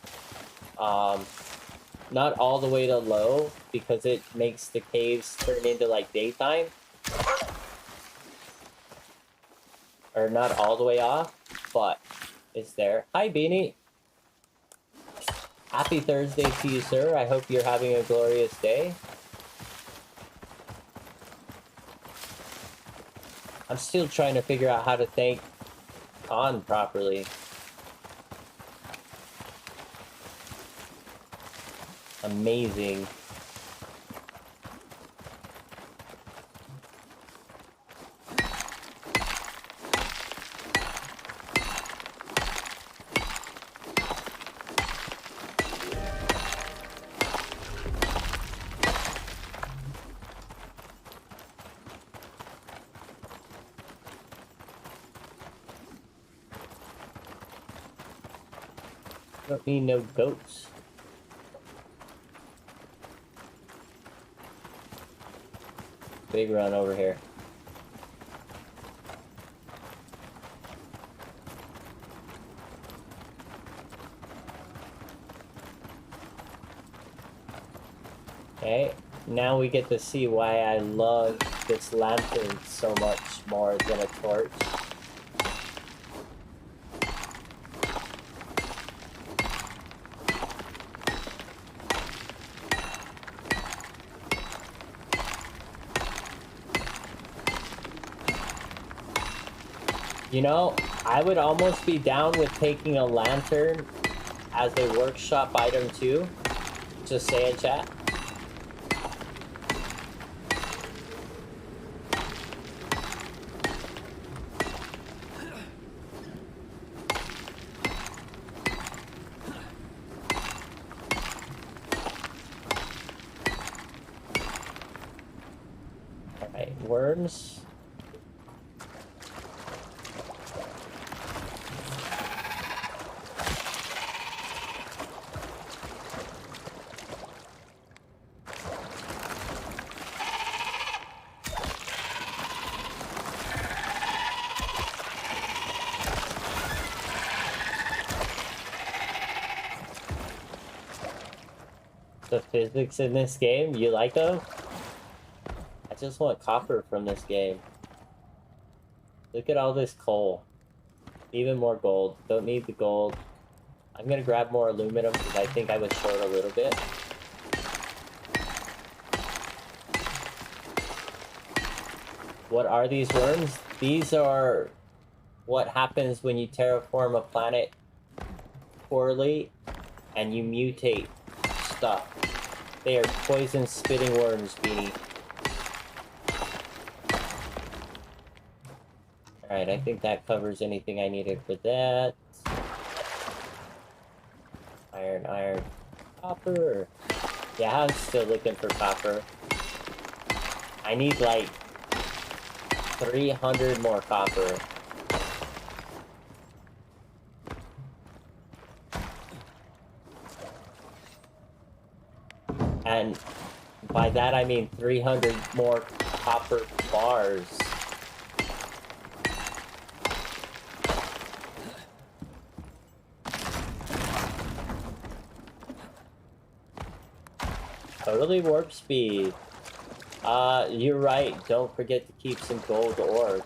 Not all the way to low, because it makes the caves turn into like daytime. Or not all the way off, but it's there. Hi, Beanie. Happy Thursday to you, sir. I hope you're having a glorious day. I'm still trying to figure out how to thank Khan properly. Amazing. Don't need no goats. Big run over here. Okay, now we get to see why I love this lantern so much more than a torch. You know, I would almost be down with taking a lantern as a workshop item too. Just saying, chat. Alright, worms. The physics in this game, you like them? I just want copper from this game. Look at all this coal. Even more gold. Don't need the gold. I'm gonna grab more aluminum because I think I was short a little bit. What are these worms? These are what happens when you terraform a planet poorly and you mutate stuff. They are poison spitting worms, Beanie. Alright, I think that covers anything I needed for that. Iron, iron, copper. Yeah, I'm still looking for copper. I need like 300 more copper. And by that I mean 300 more copper bars. Totally warp speed. You're right. Don't forget to keep some gold ore.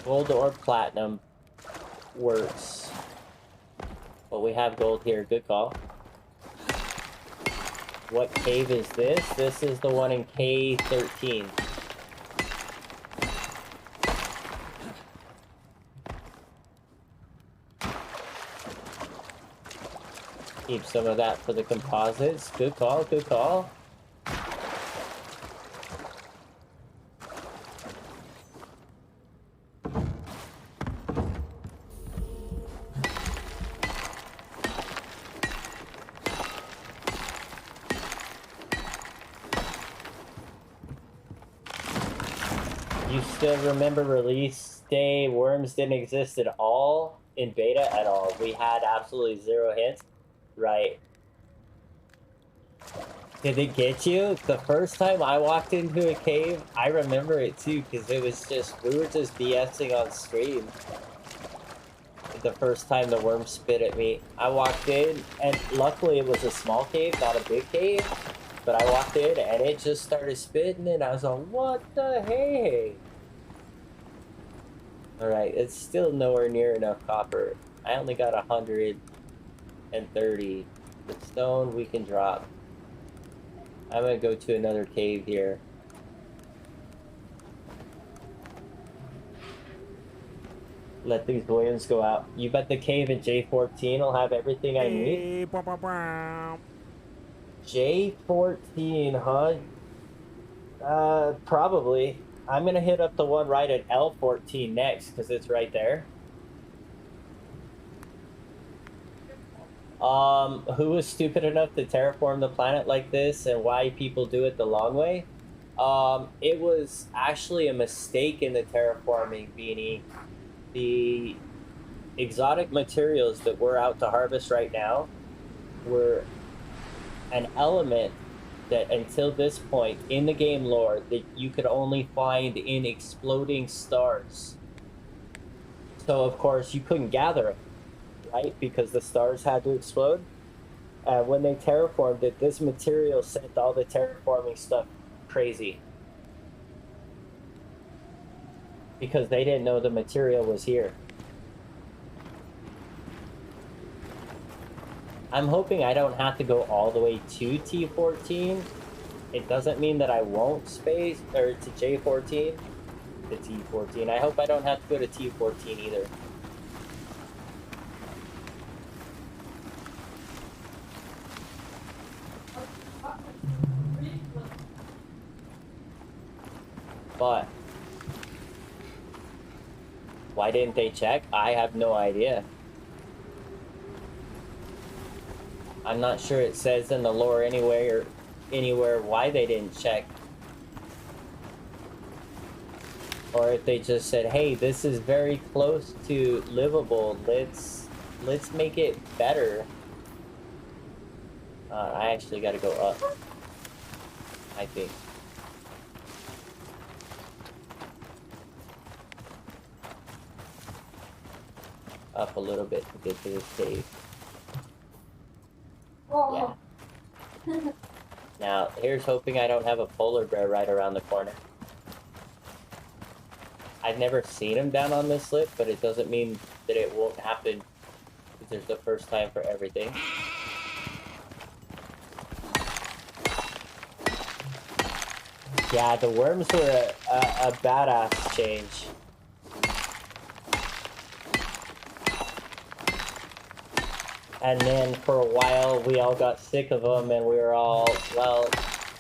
Gold or platinum works. But we have gold here. Good call. What cave is this? This is the one in K13. Keep some of that for the composites. Good call, good call. You still remember release day? Worms didn't exist at all in beta at all. We had absolutely zero hints. Right. Did it get you? The first time I walked into a cave, I remember it too, because it was just, we were just BSing on stream. The first time the worm spit at me, I walked in, and luckily it was a small cave, not a big cave, but I walked in and it just started spitting, and I was like, what the hey? Alright, it's still nowhere near enough copper. I only got 130. The stone we can drop. I'm gonna go to another cave here. Let these Williams go out. You bet the cave at J14 will have everything I need? J14, huh? Probably. I'm gonna hit up the one right at L14 next, because it's right there. Who was stupid enough to terraform the planet like this, and why people do it the long way? It was actually a mistake in the terraforming, Beanie. exotic materials that we're out to harvest right now were an element that until this point in the game lore that you could only find in exploding stars. So of course you couldn't gather them, right? Because the stars had to explode. When they terraformed it, this material sent all the terraforming stuff crazy. Because they didn't know the material was here. I'm hoping I don't have to go all the way to T14. It doesn't mean that I won't space, or to J14, to T14. I hope I don't have to go to T14 either. But why didn't they check? I have no idea. I'm not sure it says in the lore anywhere why they didn't check. Or if they just said, hey, this is very close to livable, let's make it better. I actually gotta go up, I think. Up a little bit to get to this cave. Yeah. Now, here's hoping I don't have a polar bear right around the corner. I've never seen him down on this lip, but it doesn't mean that it won't happen, because there's the first time for everything. Yeah, the worms were a badass change. And then for a while, we all got sick of them, and we were all, well,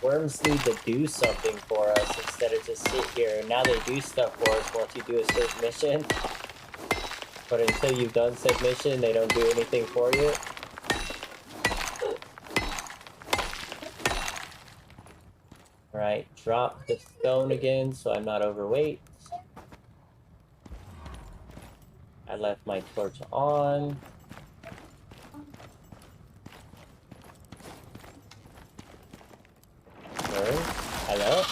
worms need to do something for us instead of just sit here. And now they do stuff for us once you do a certain mission. But until you've done said mission, they don't do anything for you. Alright, drop the stone again so I'm not overweight. I left my torch on. Hello?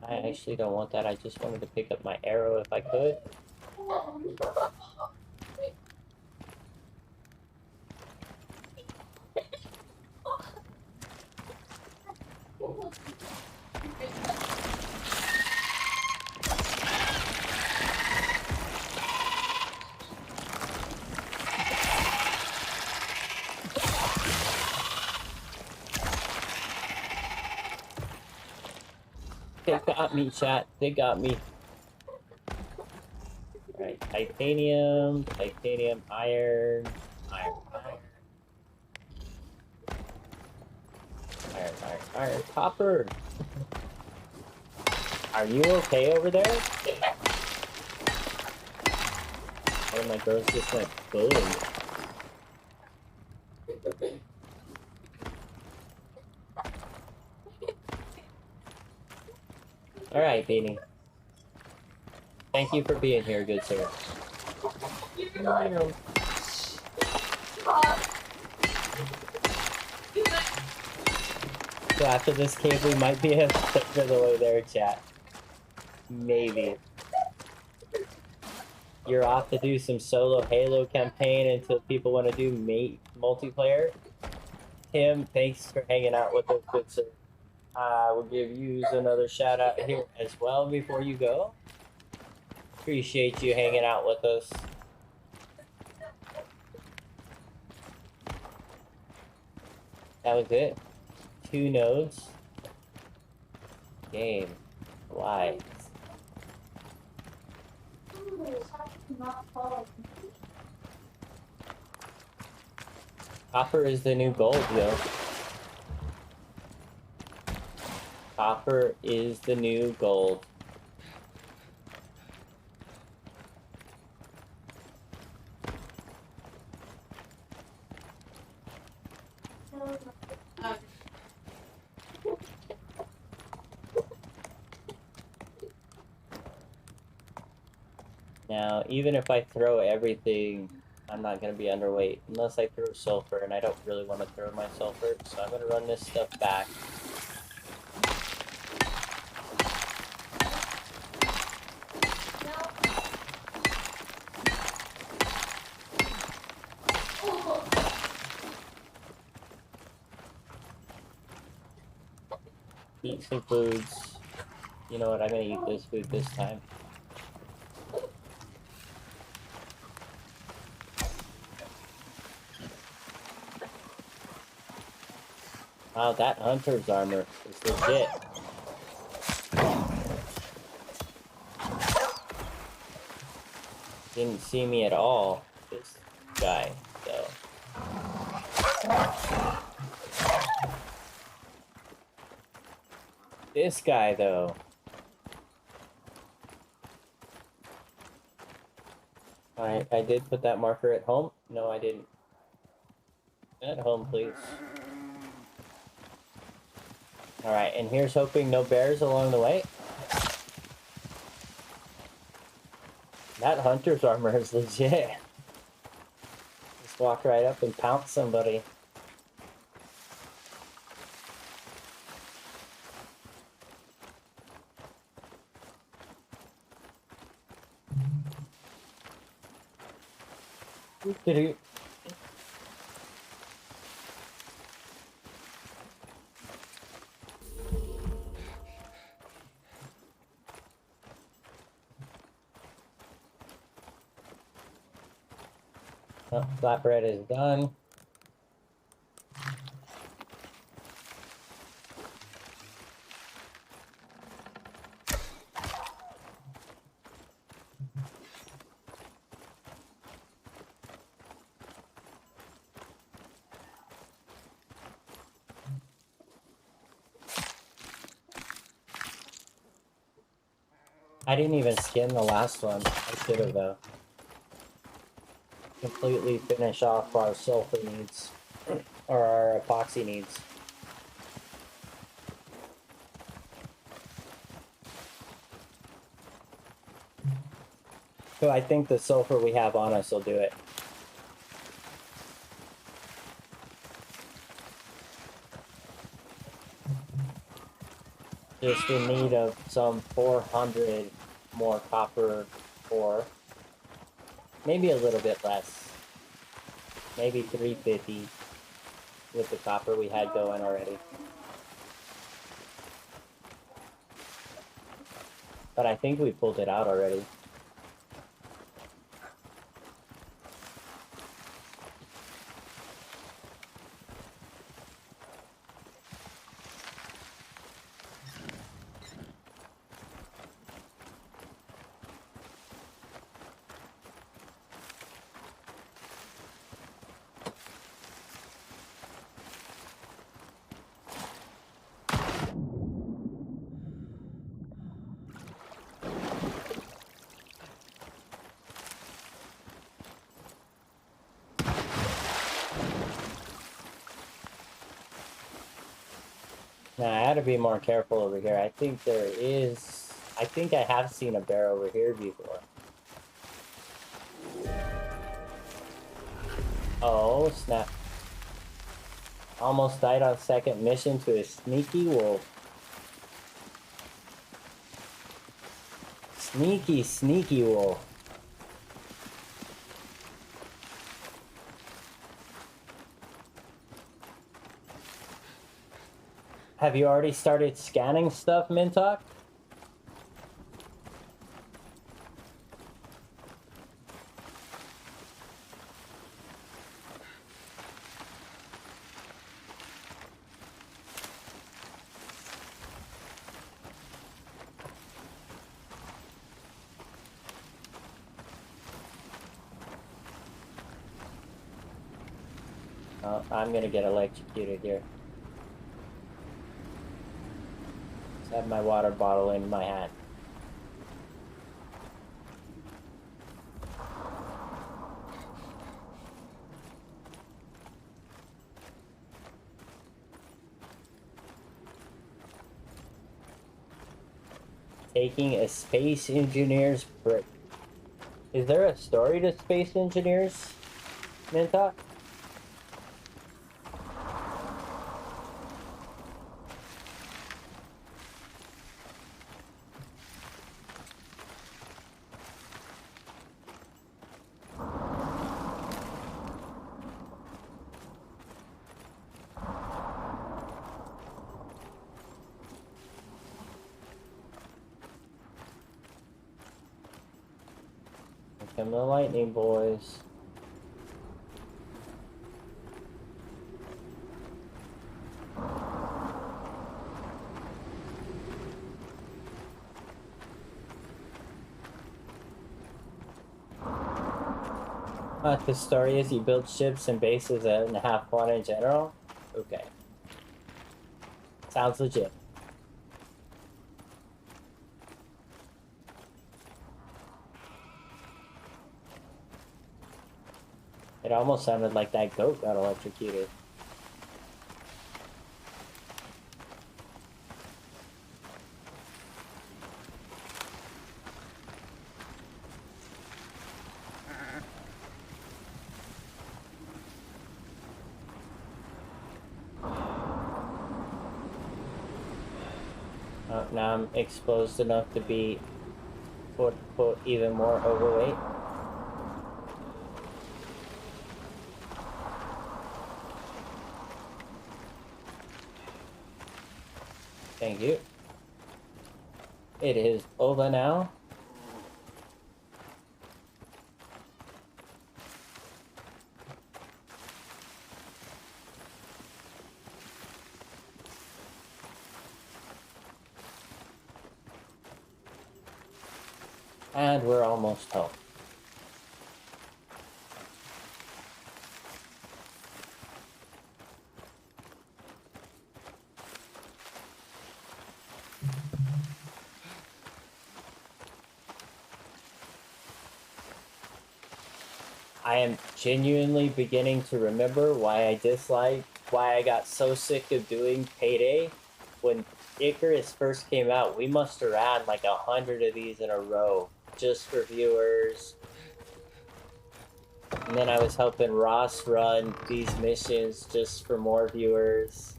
I actually don't want that. I just wanted to pick up my arrow if I could. They got me, chat. They got me. Alright, titanium, titanium, iron, iron, iron, iron, iron, copper. Are you okay over there? Oh, my girls just went boom. Alright, Beanie. Thank you for being here, good sir. So after this cave, we might be a third of the way there, chat. Maybe. You're off to do some solo Halo campaign until people want to do multiplayer. Tim, thanks for hanging out with us, good sir. We'll give you another shout out here as well before you go. Appreciate you hanging out with us. That was it. 2 nodes. Game. Why? Copper is the new gold, yo. Copper is the new gold. Now, even if I throw everything, I'm not going to be underweight unless I throw sulfur, and I don't really want to throw my sulfur, so I'm going to run this stuff back. Eat some foods. You know what, I'm going to eat this food this time. Wow, that hunter's armor is legit. Didn't see me at all, this guy, so. This guy, though. I did put that marker at home. No, I didn't. At home, please. Alright, and here's hoping no bears along the way. That hunter's armor is legit. Just walk right up and pounce somebody. Doo-doo. Oh, flatbread is done. I didn't even skin the last one. I should have, though. Completely finish off our sulfur needs. Or our epoxy needs. So I think the sulfur we have on us will do it. Just in need of some 400 more copper ore. Maybe a little bit less. Maybe 350 with the copper we had going already. But I think we pulled it out already. Now, I had to be more careful over here. I think I think I have seen a bear over here before. Oh, snap. Almost died on second mission to a sneaky wolf. Sneaky, sneaky wolf. Have you already started scanning stuff, Mintalk? Oh, I'm gonna get electrocuted here. Just have my water bottle in my hand. Taking a space engineer's break. Is there a story to Space Engineers, Mintok? Here come the lightning boys. The story is you build ships and bases and have fun in general? Okay. Sounds legit. It almost sounded like that goat got electrocuted. Now I'm exposed enough to be, quote unquote, even more overweight. Thank you. It is over now. And we're almost home. I am genuinely beginning to remember why I got so sick of doing Payday. When Icarus first came out, we must have ran like 100 of these in a row, just for viewers. And then I was helping Ross run these missions just for more viewers.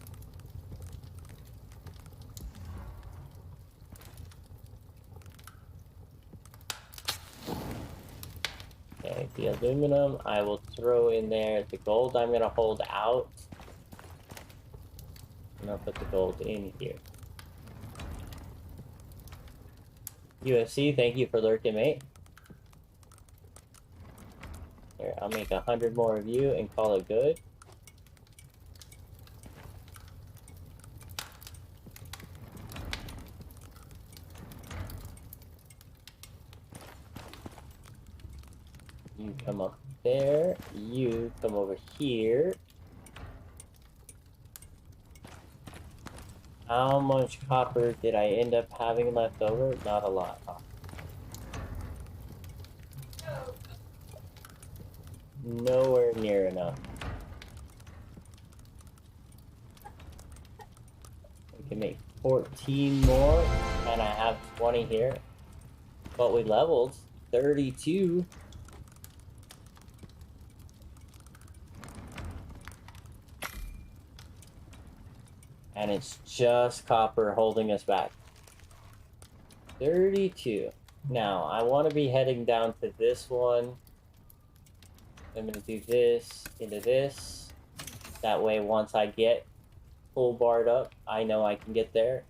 Okay, the aluminum I will throw in there. The gold I'm gonna hold out. I'm gonna put the gold in here. UFC, thank you for lurking, mate. Here, I'll make 100 more of you and call it good. You come up there. You come over here. How much copper did I end up having left over? Not a lot. Nowhere near enough. We can make 14 more, and I have 20 here. But we leveled 32. And it's just copper holding us back. 32. Now, I want to be heading down to this one. I'm going to do this into this. That way, once I get full barred up, I know I can get there.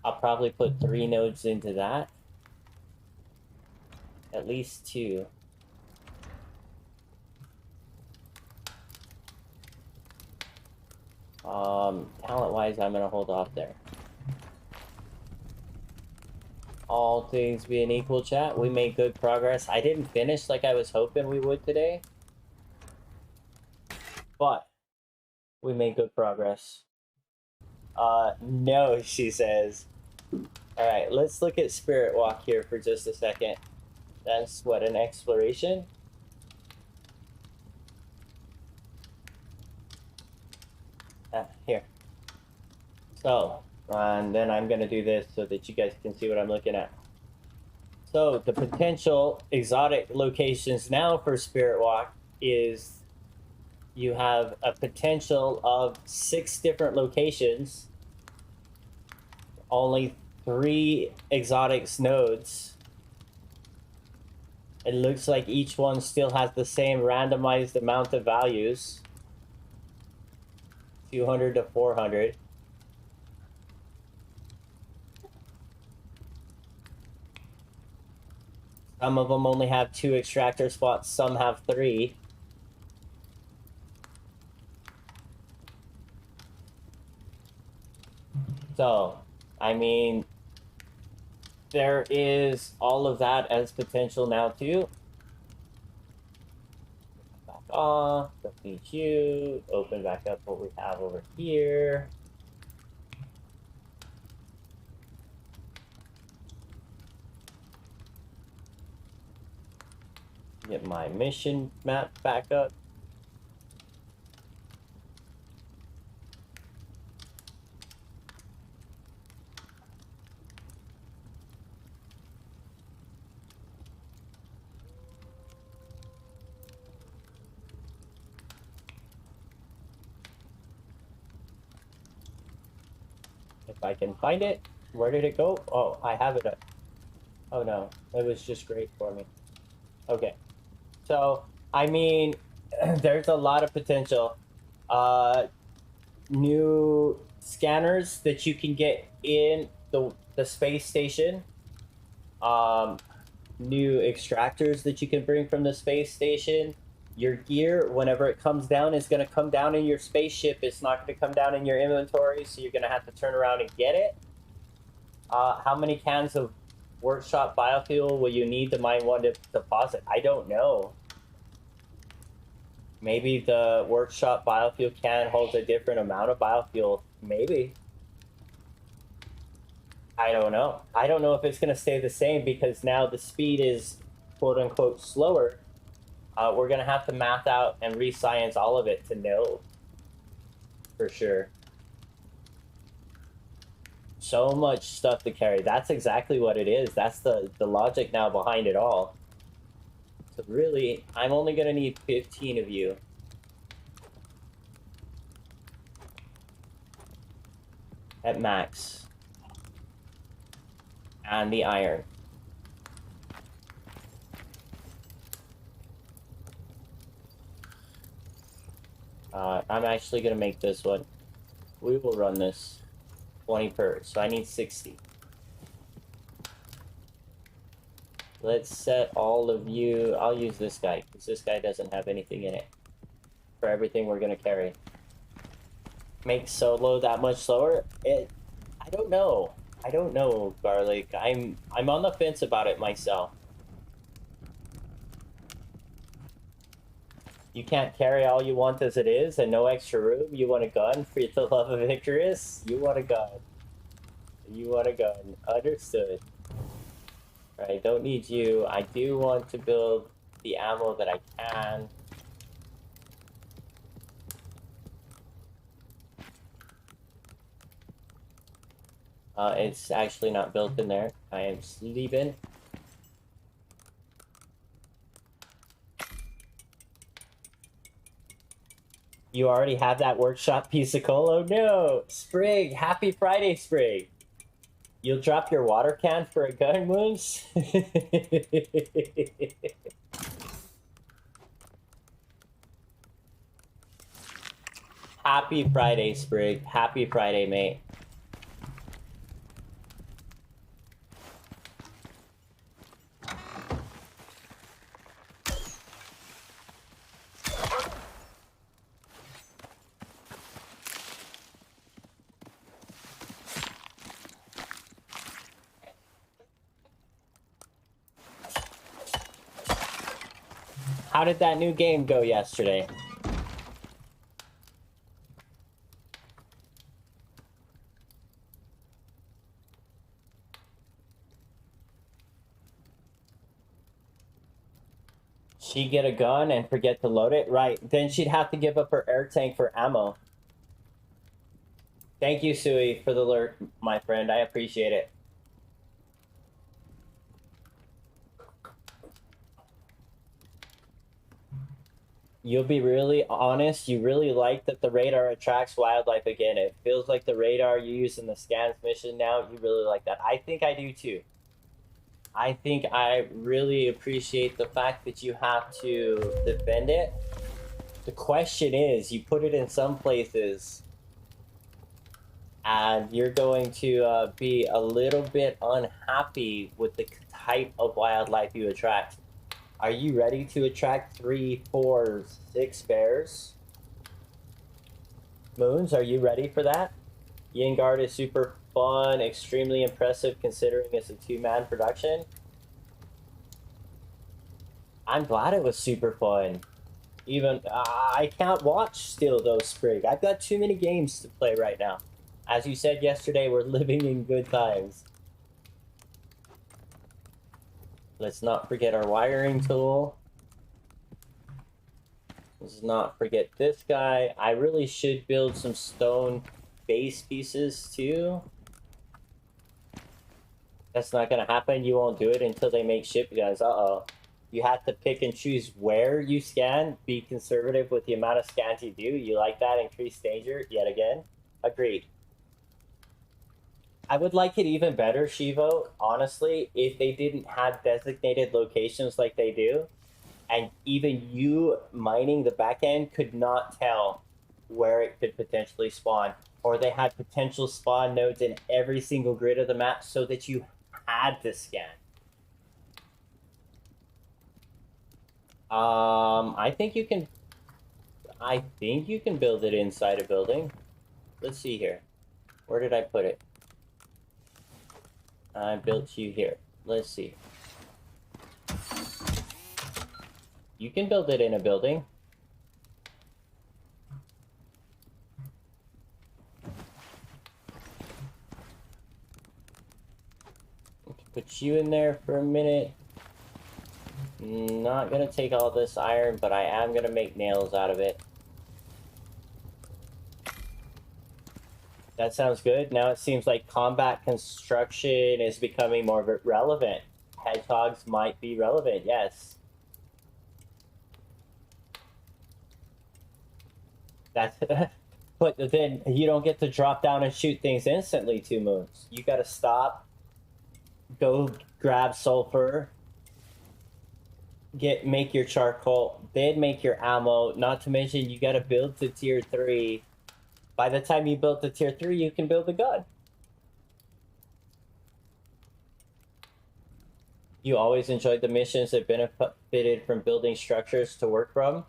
I'll probably put 3 nodes into that. At least 2. Talent-wise, I'm gonna hold off there. All things being equal, chat, we made good progress. I didn't finish like I was hoping we would today, but we made good progress. No, she says. All right, let's look at Spirit Walk here for just a second. That's what, an exploration? Here. So, and then I'm gonna do this so that you guys can see what I'm looking at. So the potential exotic locations now for Spirit Walk is you have a potential of 6 different locations, only 3 exotics nodes. It looks like each one still has the same randomized amount of values, 200 to 400. Some of them only have 2 extractor spots, some have 3. So, I mean, there is all of that as potential now too. Back off, don't need you. Open back up what we have over here. Get my mission map back up. If I can find it. Where did it go? Oh, I have it. Oh no, it was just great for me. Okay. So, I mean, there's a lot of potential. New scanners that you can get in the space station. New extractors that you can bring from the space station. Your gear, whenever it comes down, is going to come down in your spaceship. It's not going to come down in your inventory, so you're going to have to turn around and get it. How many cans of workshop biofuel will you need to mine one deposit? I don't know. Maybe the workshop biofuel can holds a different amount of biofuel. Maybe. I don't know. I don't know if it's going to stay the same because now the speed is quote unquote slower. We're going to have to math out and re-science all of it to know for sure. So much stuff to carry. That's exactly what it is. That's the logic now behind it all. So really, I'm only going to need 15 of you. At max. And the iron. I'm actually going to make this one. We will run this 20 per, so I need 60. Let's set all of you. I'll use this guy because this guy doesn't have anything in it for everything we're going to carry. Make solo that much slower? I don't know. I don't know, Garlic. I'm on the fence about it myself. You can't carry all you want as it is and no extra room. You want a gun for the love of Icarus? You want a gun. You want a gun. Understood. Right, don't need you. I do want to build the ammo that I can. It's actually not built in there. I am sleeping. You already have that workshop piece of coal? Oh no! Sprig! Happy Friday, Sprig! You'll drop your water can for a gun, Moons? Happy Friday, Sprig. Happy Friday, mate. How did that new game go yesterday? She get a gun and forget to load it? Right, then she'd have to give up her air tank for ammo. Thank you, Sui, for the alert, my friend. I appreciate it. you'll be really honest, you really like that the radar attracts wildlife again. It feels like the radar you use in the scans mission now, you really like that. I think I do too. I think I really appreciate the fact that you have to defend it. The question is, you put it in some places and you're going to be a little bit unhappy with the type of wildlife you attract. Are you ready to attract 3, 4, 6 bears? Moons, are you ready for that? Yin Guard is super fun, extremely impressive considering it's a 2-man production. I'm glad it was super fun. Even, I can't watch still though, Sprig. I've got too many games to play right now. As you said yesterday, we're living in good times. Let's not forget our wiring tool. Let's not forget this guy. I really should build some stone base pieces too. That's not gonna happen. You won't do it until they make ship guns. Uh-oh. You have to pick and choose where you scan. Be conservative with the amount of scans you do. You like that increased danger? Yet again? Agreed. I would like it even better, Cheevo, honestly, if they didn't have designated locations like they do, and even you mining the back end could not tell where it could potentially spawn, or they had potential spawn nodes in every single grid of the map so that you had to scan. I think you can build it inside a building. Let's see here. Where did I put it? I built you here. Let's see. You can build it in a building. Put you in there for a minute. Not gonna take all this iron, but I am gonna make nails out of it. That sounds good. Now it seems like combat construction is becoming more relevant. Hedgehogs might be relevant, yes. That's but then you don't get to drop down and shoot things instantly, 2 moons. You gotta stop, go grab sulfur, make your charcoal, then make your ammo. Not to mention you gotta build to tier 3. By the time you build to tier 3, you can build a gun. You always enjoyed the missions that benefited from building structures to work from.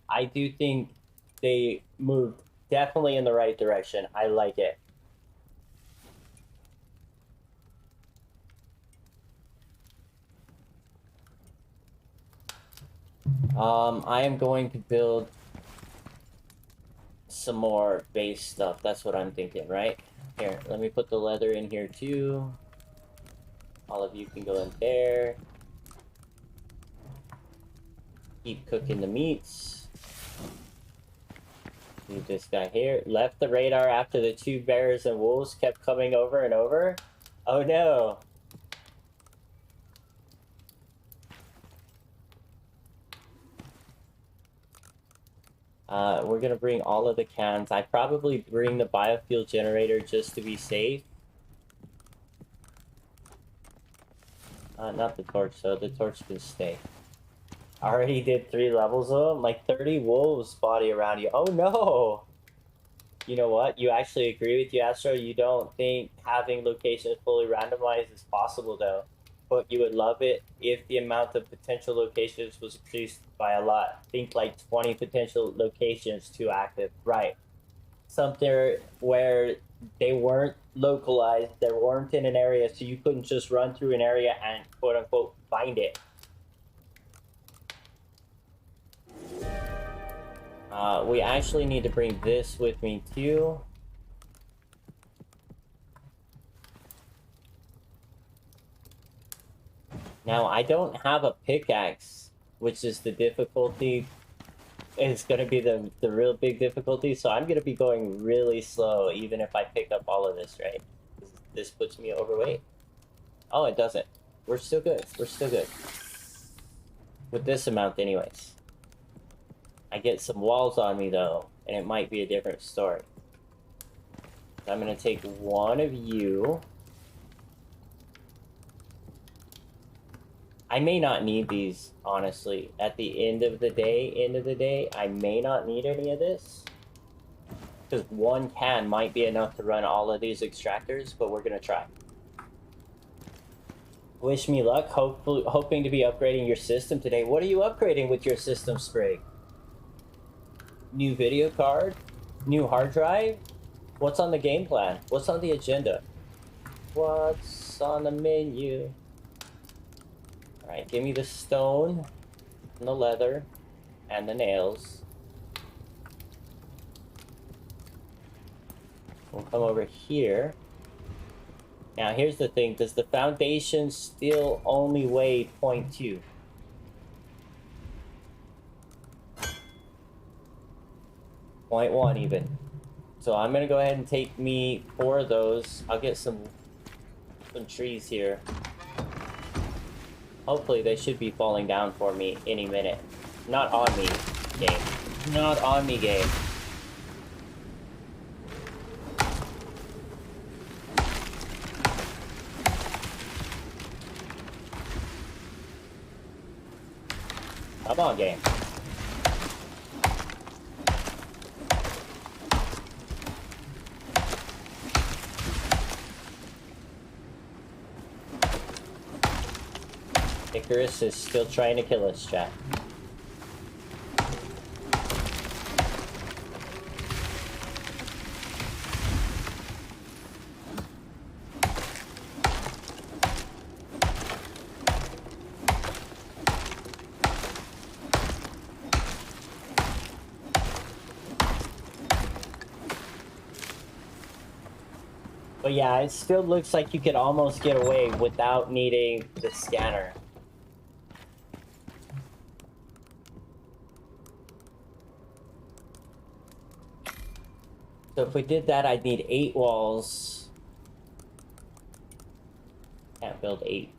I do think they moved definitely in the right direction. I like it. I am going to build some more base stuff. That's what I'm thinking, right? Here, let me put the leather in here too. All of you can go in there. Keep cooking the meats. Leave this guy here. Left the radar after the 2 bears and wolves kept coming over and over. Oh no. We're gonna bring all of the cans. I probably bring the biofuel generator just to be safe. Not the torch, so the torch can stay. I already did 3 levels of them, like 30 wolves body around you. Oh no! You know what? You actually agree with you, Astro. You don't think having locations fully randomized is possible though. But you would love it if the amount of potential locations was increased by a lot. Think like 20 potential locations to active. Right. Something where they weren't localized, they weren't in an area, so you couldn't just run through an area and quote unquote find it. We actually need to bring this with me too. Now, I don't have a pickaxe, which is the difficulty. It's going to be the real big difficulty, so I'm going to be going really slow, even if I pick up all of this, right? This puts me overweight. Oh, it doesn't. We're still good. We're still good. With this amount anyways. I get some walls on me though, and it might be a different story. I'm gonna take one of you. I may not need these, honestly. At the end of the day, I may not need any of this. Because one can might be enough to run all of these extractors, but we're gonna try. Wish me luck, hoping to be upgrading your system today. What are you upgrading with your system, Sprig? New video card? New hard drive? What's on the game plan? What's on the agenda? What's on the menu? Alright, give me the stone, and the leather, and the nails. We'll come over here. Now here's the thing, does the foundation still only weigh 0.2? .1 even. So I'm gonna go ahead and take me 4 of those. I'll get some trees here. Hopefully they should be falling down for me any minute. Not on me, game. Not on me, game. Come on, game. Icarus is still trying to kill us, chat. But yeah, it still looks like you could almost get away without needing the scanner. So if we did that, I'd need 8 walls. Can't build 8.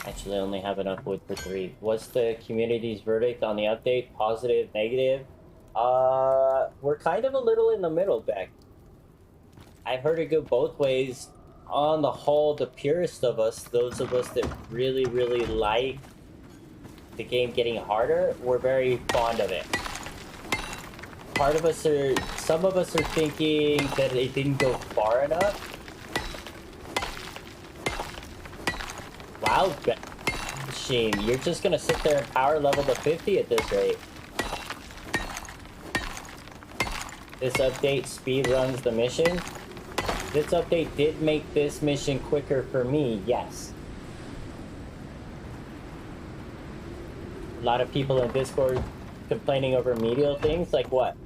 Actually, I only have enough wood for 3. What's the community's verdict on the update? Positive, negative? We're kind of a little in the middle, Beck. I've heard it go both ways. On the whole, the purest of us, those of us that really, really like the game getting harder, we're very fond of it. Some of us are thinking that it didn't go far enough. Wow, Sheen, you're just gonna sit there and power level to 50 at this rate. This update speed runs the mission. This update did make this mission quicker for me, yes. A lot of people in Discord complaining over medial things, like what?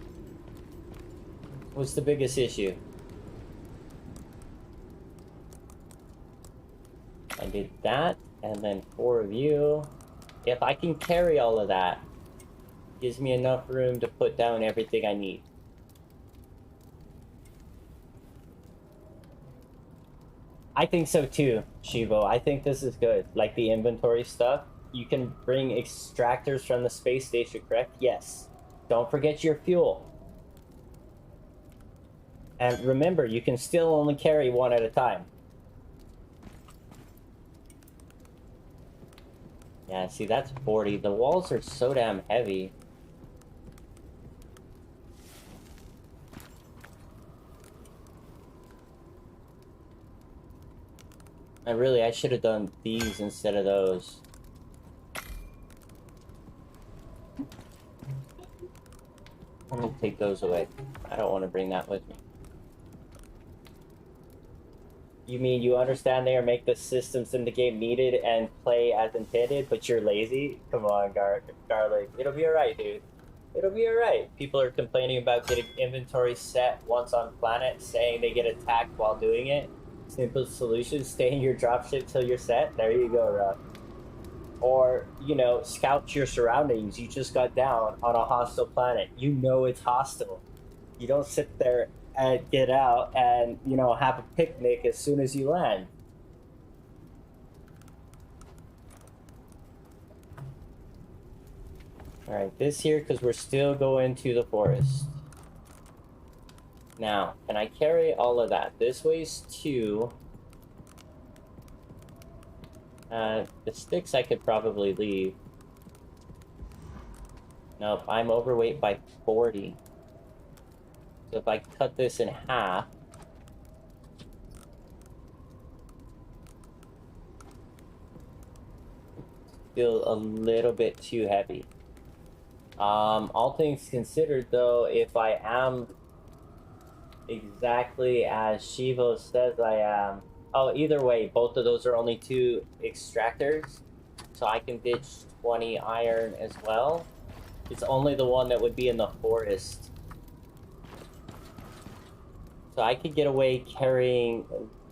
What's the biggest issue? I did that, and then 4 of you. If I can carry all of that, gives me enough room to put down everything I need. I think so too, Cheevo. I think this is good. Like the inventory stuff. You can bring extractors from the space station, correct? Yes. Don't forget your fuel. And remember, you can still only carry 1 at a time. Yeah, see, that's 40. The walls are so damn heavy. I should have done these instead of those. Let me take those away. I don't want to bring that with me. You mean you understand they are make the systems in the game needed and play as intended, but you're lazy? Come on, Garlic. It'll be alright, dude. It'll be alright. People are complaining about getting inventory set once on planet, saying they get attacked while doing it. Simple solution, stay in your dropship till you're set. There you go, Ruff. Or, you know, scout your surroundings. You just got down on a hostile planet. You know it's hostile. You don't sit there and get out and, you know, have a picnic as soon as you land. Alright, this here, because we're still going to the forest. Now, can I carry all of that? This weighs 2. The sticks I could probably leave. Nope, I'm overweight by 40. So if I cut this in half, feel a little bit too heavy. All things considered though, if I am exactly as Cheevo says I am, oh, either way, both of those are only 2 extractors, so I can ditch 20 iron as well. It's only the one that would be in the forest. So I could get away carrying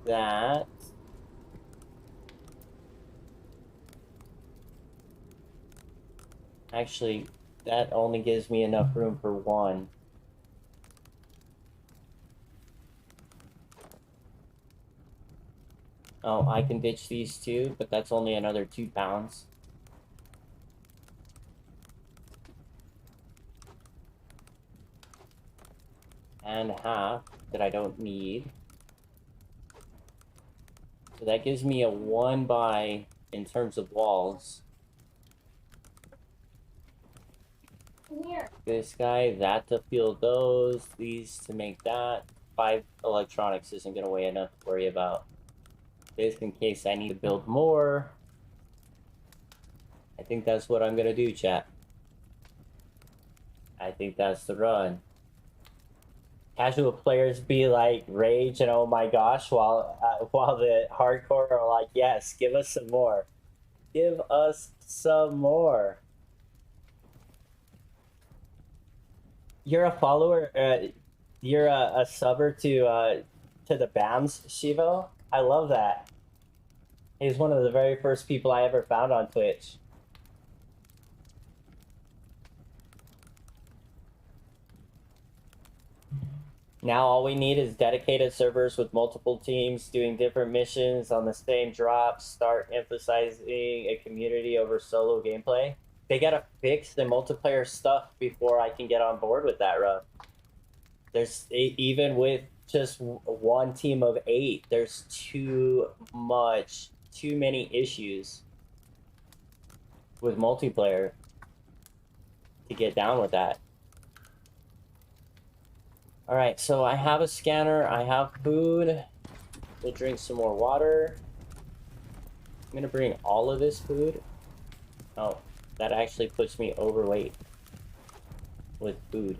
that. Actually, that only gives me enough room for 1. Oh, I can ditch these 2, but that's only another 2 pounds. And half that I don't need. So that gives me a 1 by, in terms of walls. Here. This guy, that to field those, these to make that. 5 electronics isn't gonna weigh enough to worry about. This in case I need to build more. I think that's what I'm gonna do, chat. I think that's the run. Casual players be like rage and oh my gosh, while the hardcore are like, yes, give us some more. Give us some more. You're a follower, you're a subber to the BAMs, Cheevo? I love that. He's one of the very first people I ever found on Twitch. Now all we need is dedicated servers with multiple teams doing different missions on the same drops, start emphasizing a community over solo gameplay. They gotta fix the multiplayer stuff before I can get on board with that run. There's, even with just 1 team of 8, there's too many issues with multiplayer to get down with that. Alright, so I have a scanner, I have food. We'll drink some more water. I'm gonna bring all of this food. Oh, that actually puts me overweight with food.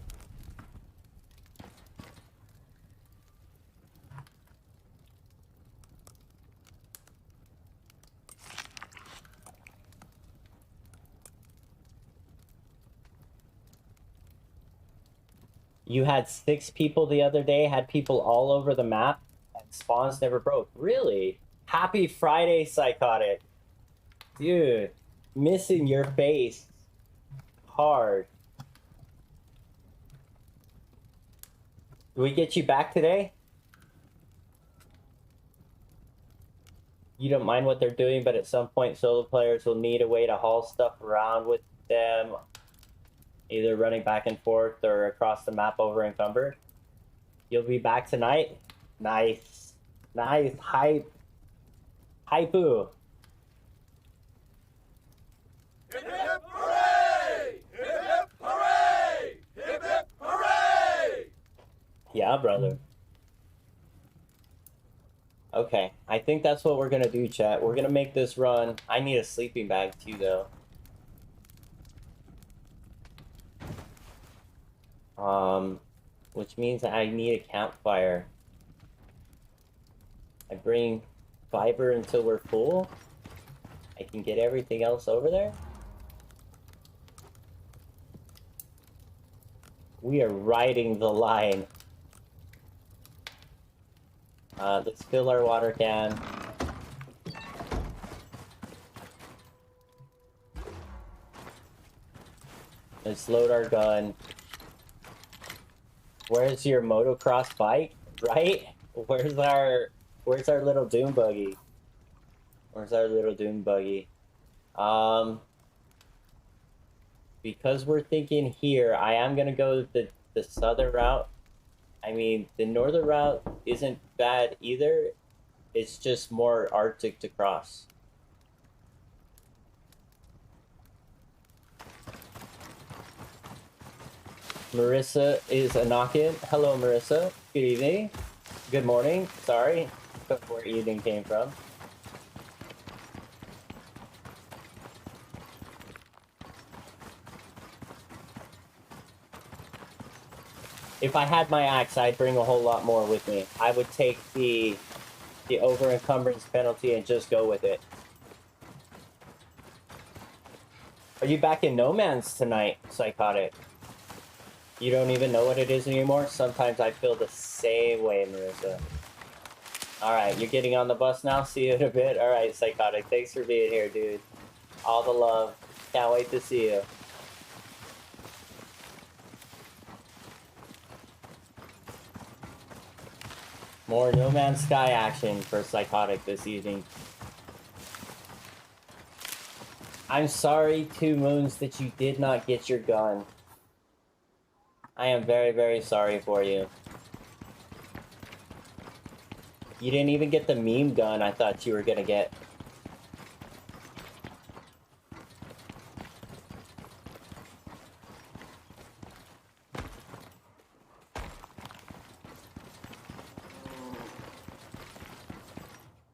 You had 6 people the other day, had people all over the map, and spawns never broke. Really? Happy Friday, Psychotic. Dude, missing your face hard. Do we get you back today? You don't mind what they're doing, but at some point solo players will need a way to haul stuff around with them, either running back and forth or across the map over encumbered. You'll be back tonight? Nice. Nice. Hype. Hypoo. Hip hip hooray! Hip hip hooray! Hip hip hooray! Yeah, brother. Okay, I think that's what we're gonna do, chat. We're gonna make this run. I need a sleeping bag too, though. Which means I need a campfire. I bring fiber until we're full. I can get everything else over there. We are riding the line. Let's fill our water can. Let's load our gun. Where's your motocross bike? Right? Where's our little dune buggy? Where's our little dune buggy? because we're thinking here, I am gonna go the southern route. I mean, the northern route isn't bad either. It's just more Arctic to cross. Marissa is a knock-in. Hello, Marissa. Good evening. Good morning. Sorry, where evening came from. If I had my axe, I'd bring a whole lot more with me. I would take the over encumbrance penalty and just go with it. Are you back in No Man's tonight, Psychotic? You don't even know what it is anymore? Sometimes I feel the same way, Marissa. Alright, you're getting on the bus now? See you in a bit? Alright, Psychotic. Thanks for being here, dude. All the love. Can't wait to see you. More No Man's Sky action for Psychotic this evening. I'm sorry, Two Moons, that you did not get your gun. I am very, very sorry for you. You didn't even get the meme gun I thought you were gonna get.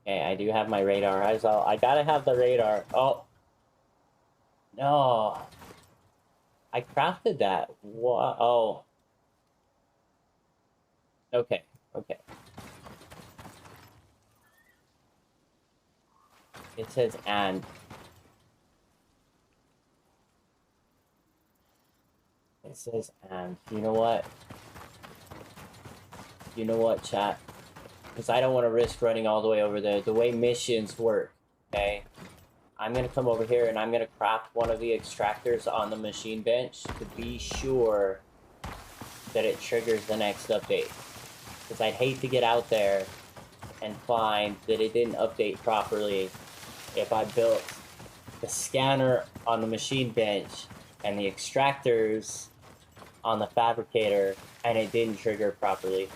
Okay, I do have my radar. I gotta have the radar. Oh. No. I crafted that. What? Oh. Okay, okay. It says and. It says and. You know what? You know what, chat? Because I don't want to risk running all the way over there. The way missions work, okay? I'm going to come over here and I'm going to craft one of the extractors on the machine bench to be sure that it triggers the next update. Because I'd hate to get out there and find that it didn't update properly if I built the scanner on the machine bench and the extractors on the fabricator and it didn't trigger properly.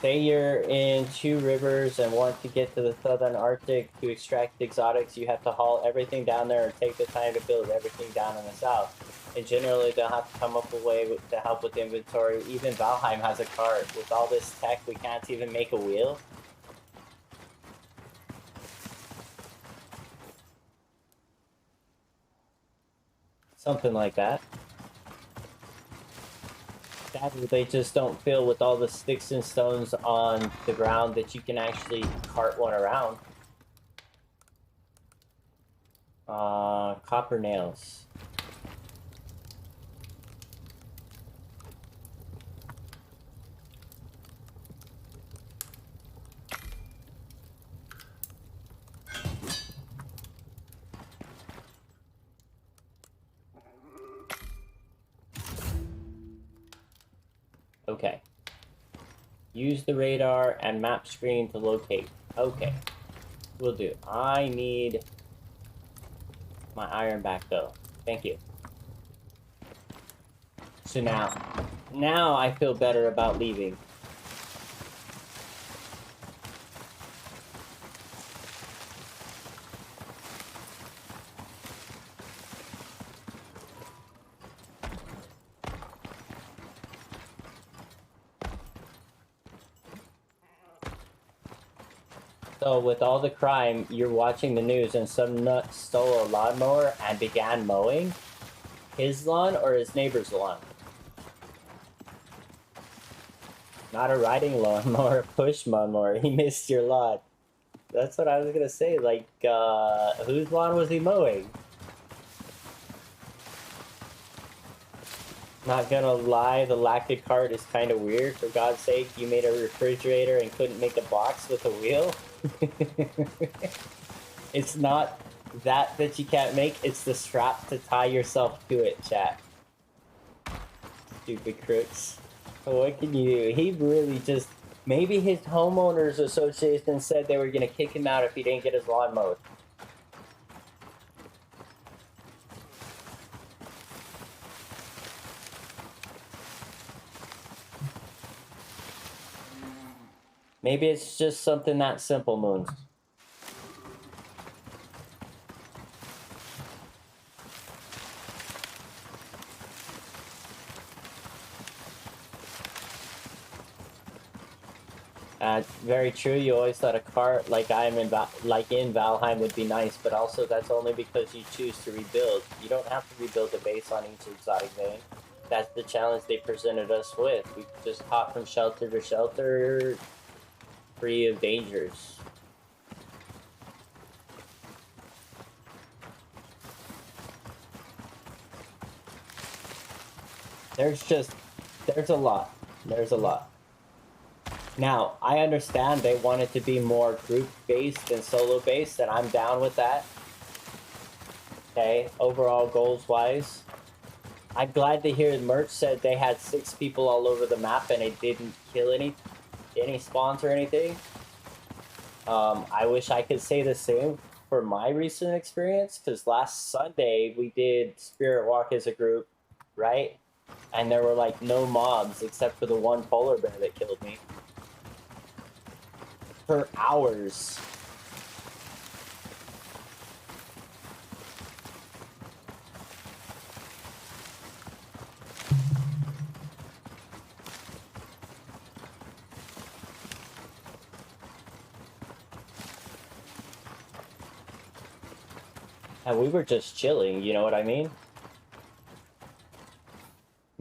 Say you're in Two Rivers and want to get to the southern Arctic to extract exotics, you have to haul everything down there and take the time to build everything down in the south. And generally they'll have to come up with a way to help with inventory. Even Valheim has a cart. With all this tech, we can't even make a wheel. Something like that. Sadly, they just don't fill with all the sticks and stones on the ground that you can actually cart one around. Copper nails. Okay. Use the radar and map screen to locate. Okay. Will do. I need my iron back though. Thank you. So now I feel better about leaving. So with all the crime, you're watching the news and some nut stole a lawnmower and began mowing? His lawn or his neighbor's lawn? Not a riding lawnmower, a push lawnmower. He missed your lawn. That's what I was gonna say, like, whose lawn was he mowing? Not gonna lie, the lacquered cart is kind of weird. For God's sake, you made a refrigerator and couldn't make a box with a wheel? It's not that you can't make, it's the strap to tie yourself to it, chat. Stupid crooks. What can you do? He really just Maybe his homeowners association said they were gonna kick him out if he didn't get his lawn mowed. Maybe it's just something that simple, Moons. Very true. You always thought a car like in Valheim would be nice, but also that's only because you choose to rebuild. You don't have to rebuild a base on each exotic vein. That's the challenge they presented us with. We just hop from shelter to shelter, free of dangers. There's a lot. There's a lot. Now, I understand they want it to be more group-based than solo-based, and I'm down with that. Okay, overall goals-wise. I'm glad to hear Merch said they had 6 people all over the map and it didn't kill any spawns or anything. I wish I could say the same for my recent experience, because last Sunday we did Spirit Walk as a group, right? And there were like no mobs except for the one polar bear that killed me. For hours. And we were just chilling, you know what I mean?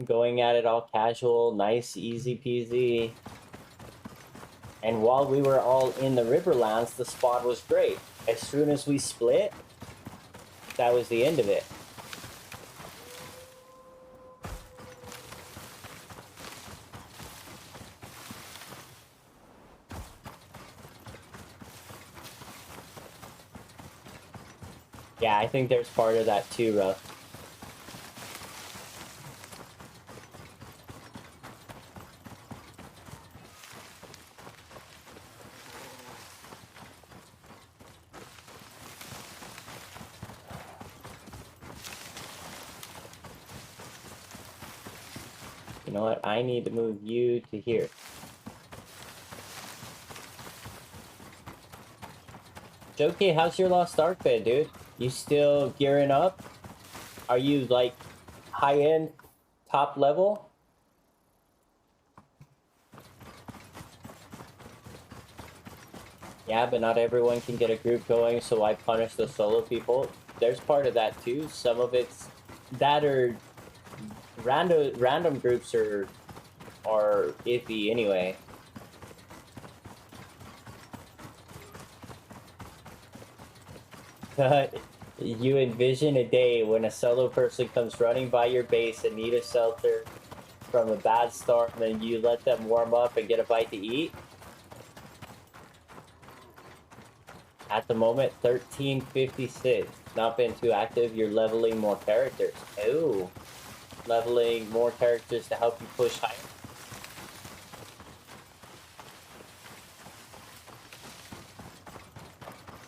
Going at it all casual, nice, easy peasy. And while we were all in the Riverlands, the spot was great. As soon as we split, that was the end of it. Yeah, I think there's part of that too, Ruff. You know what? I need to move you to here. Jokey, how's your Lost Ark bed, dude? You still gearing up? Are you like high-end, top level? Yeah, but not everyone can get a group going, so I punish the solo people. There's part of that too. Some of it's that or random groups are iffy anyway. But you envision a day when a solo person comes running by your base and need a shelter from a bad start, and then you let them warm up and get a bite to eat. At the moment, 1356. Not been too active. You're leveling more characters. Oh, leveling more characters to help you push higher.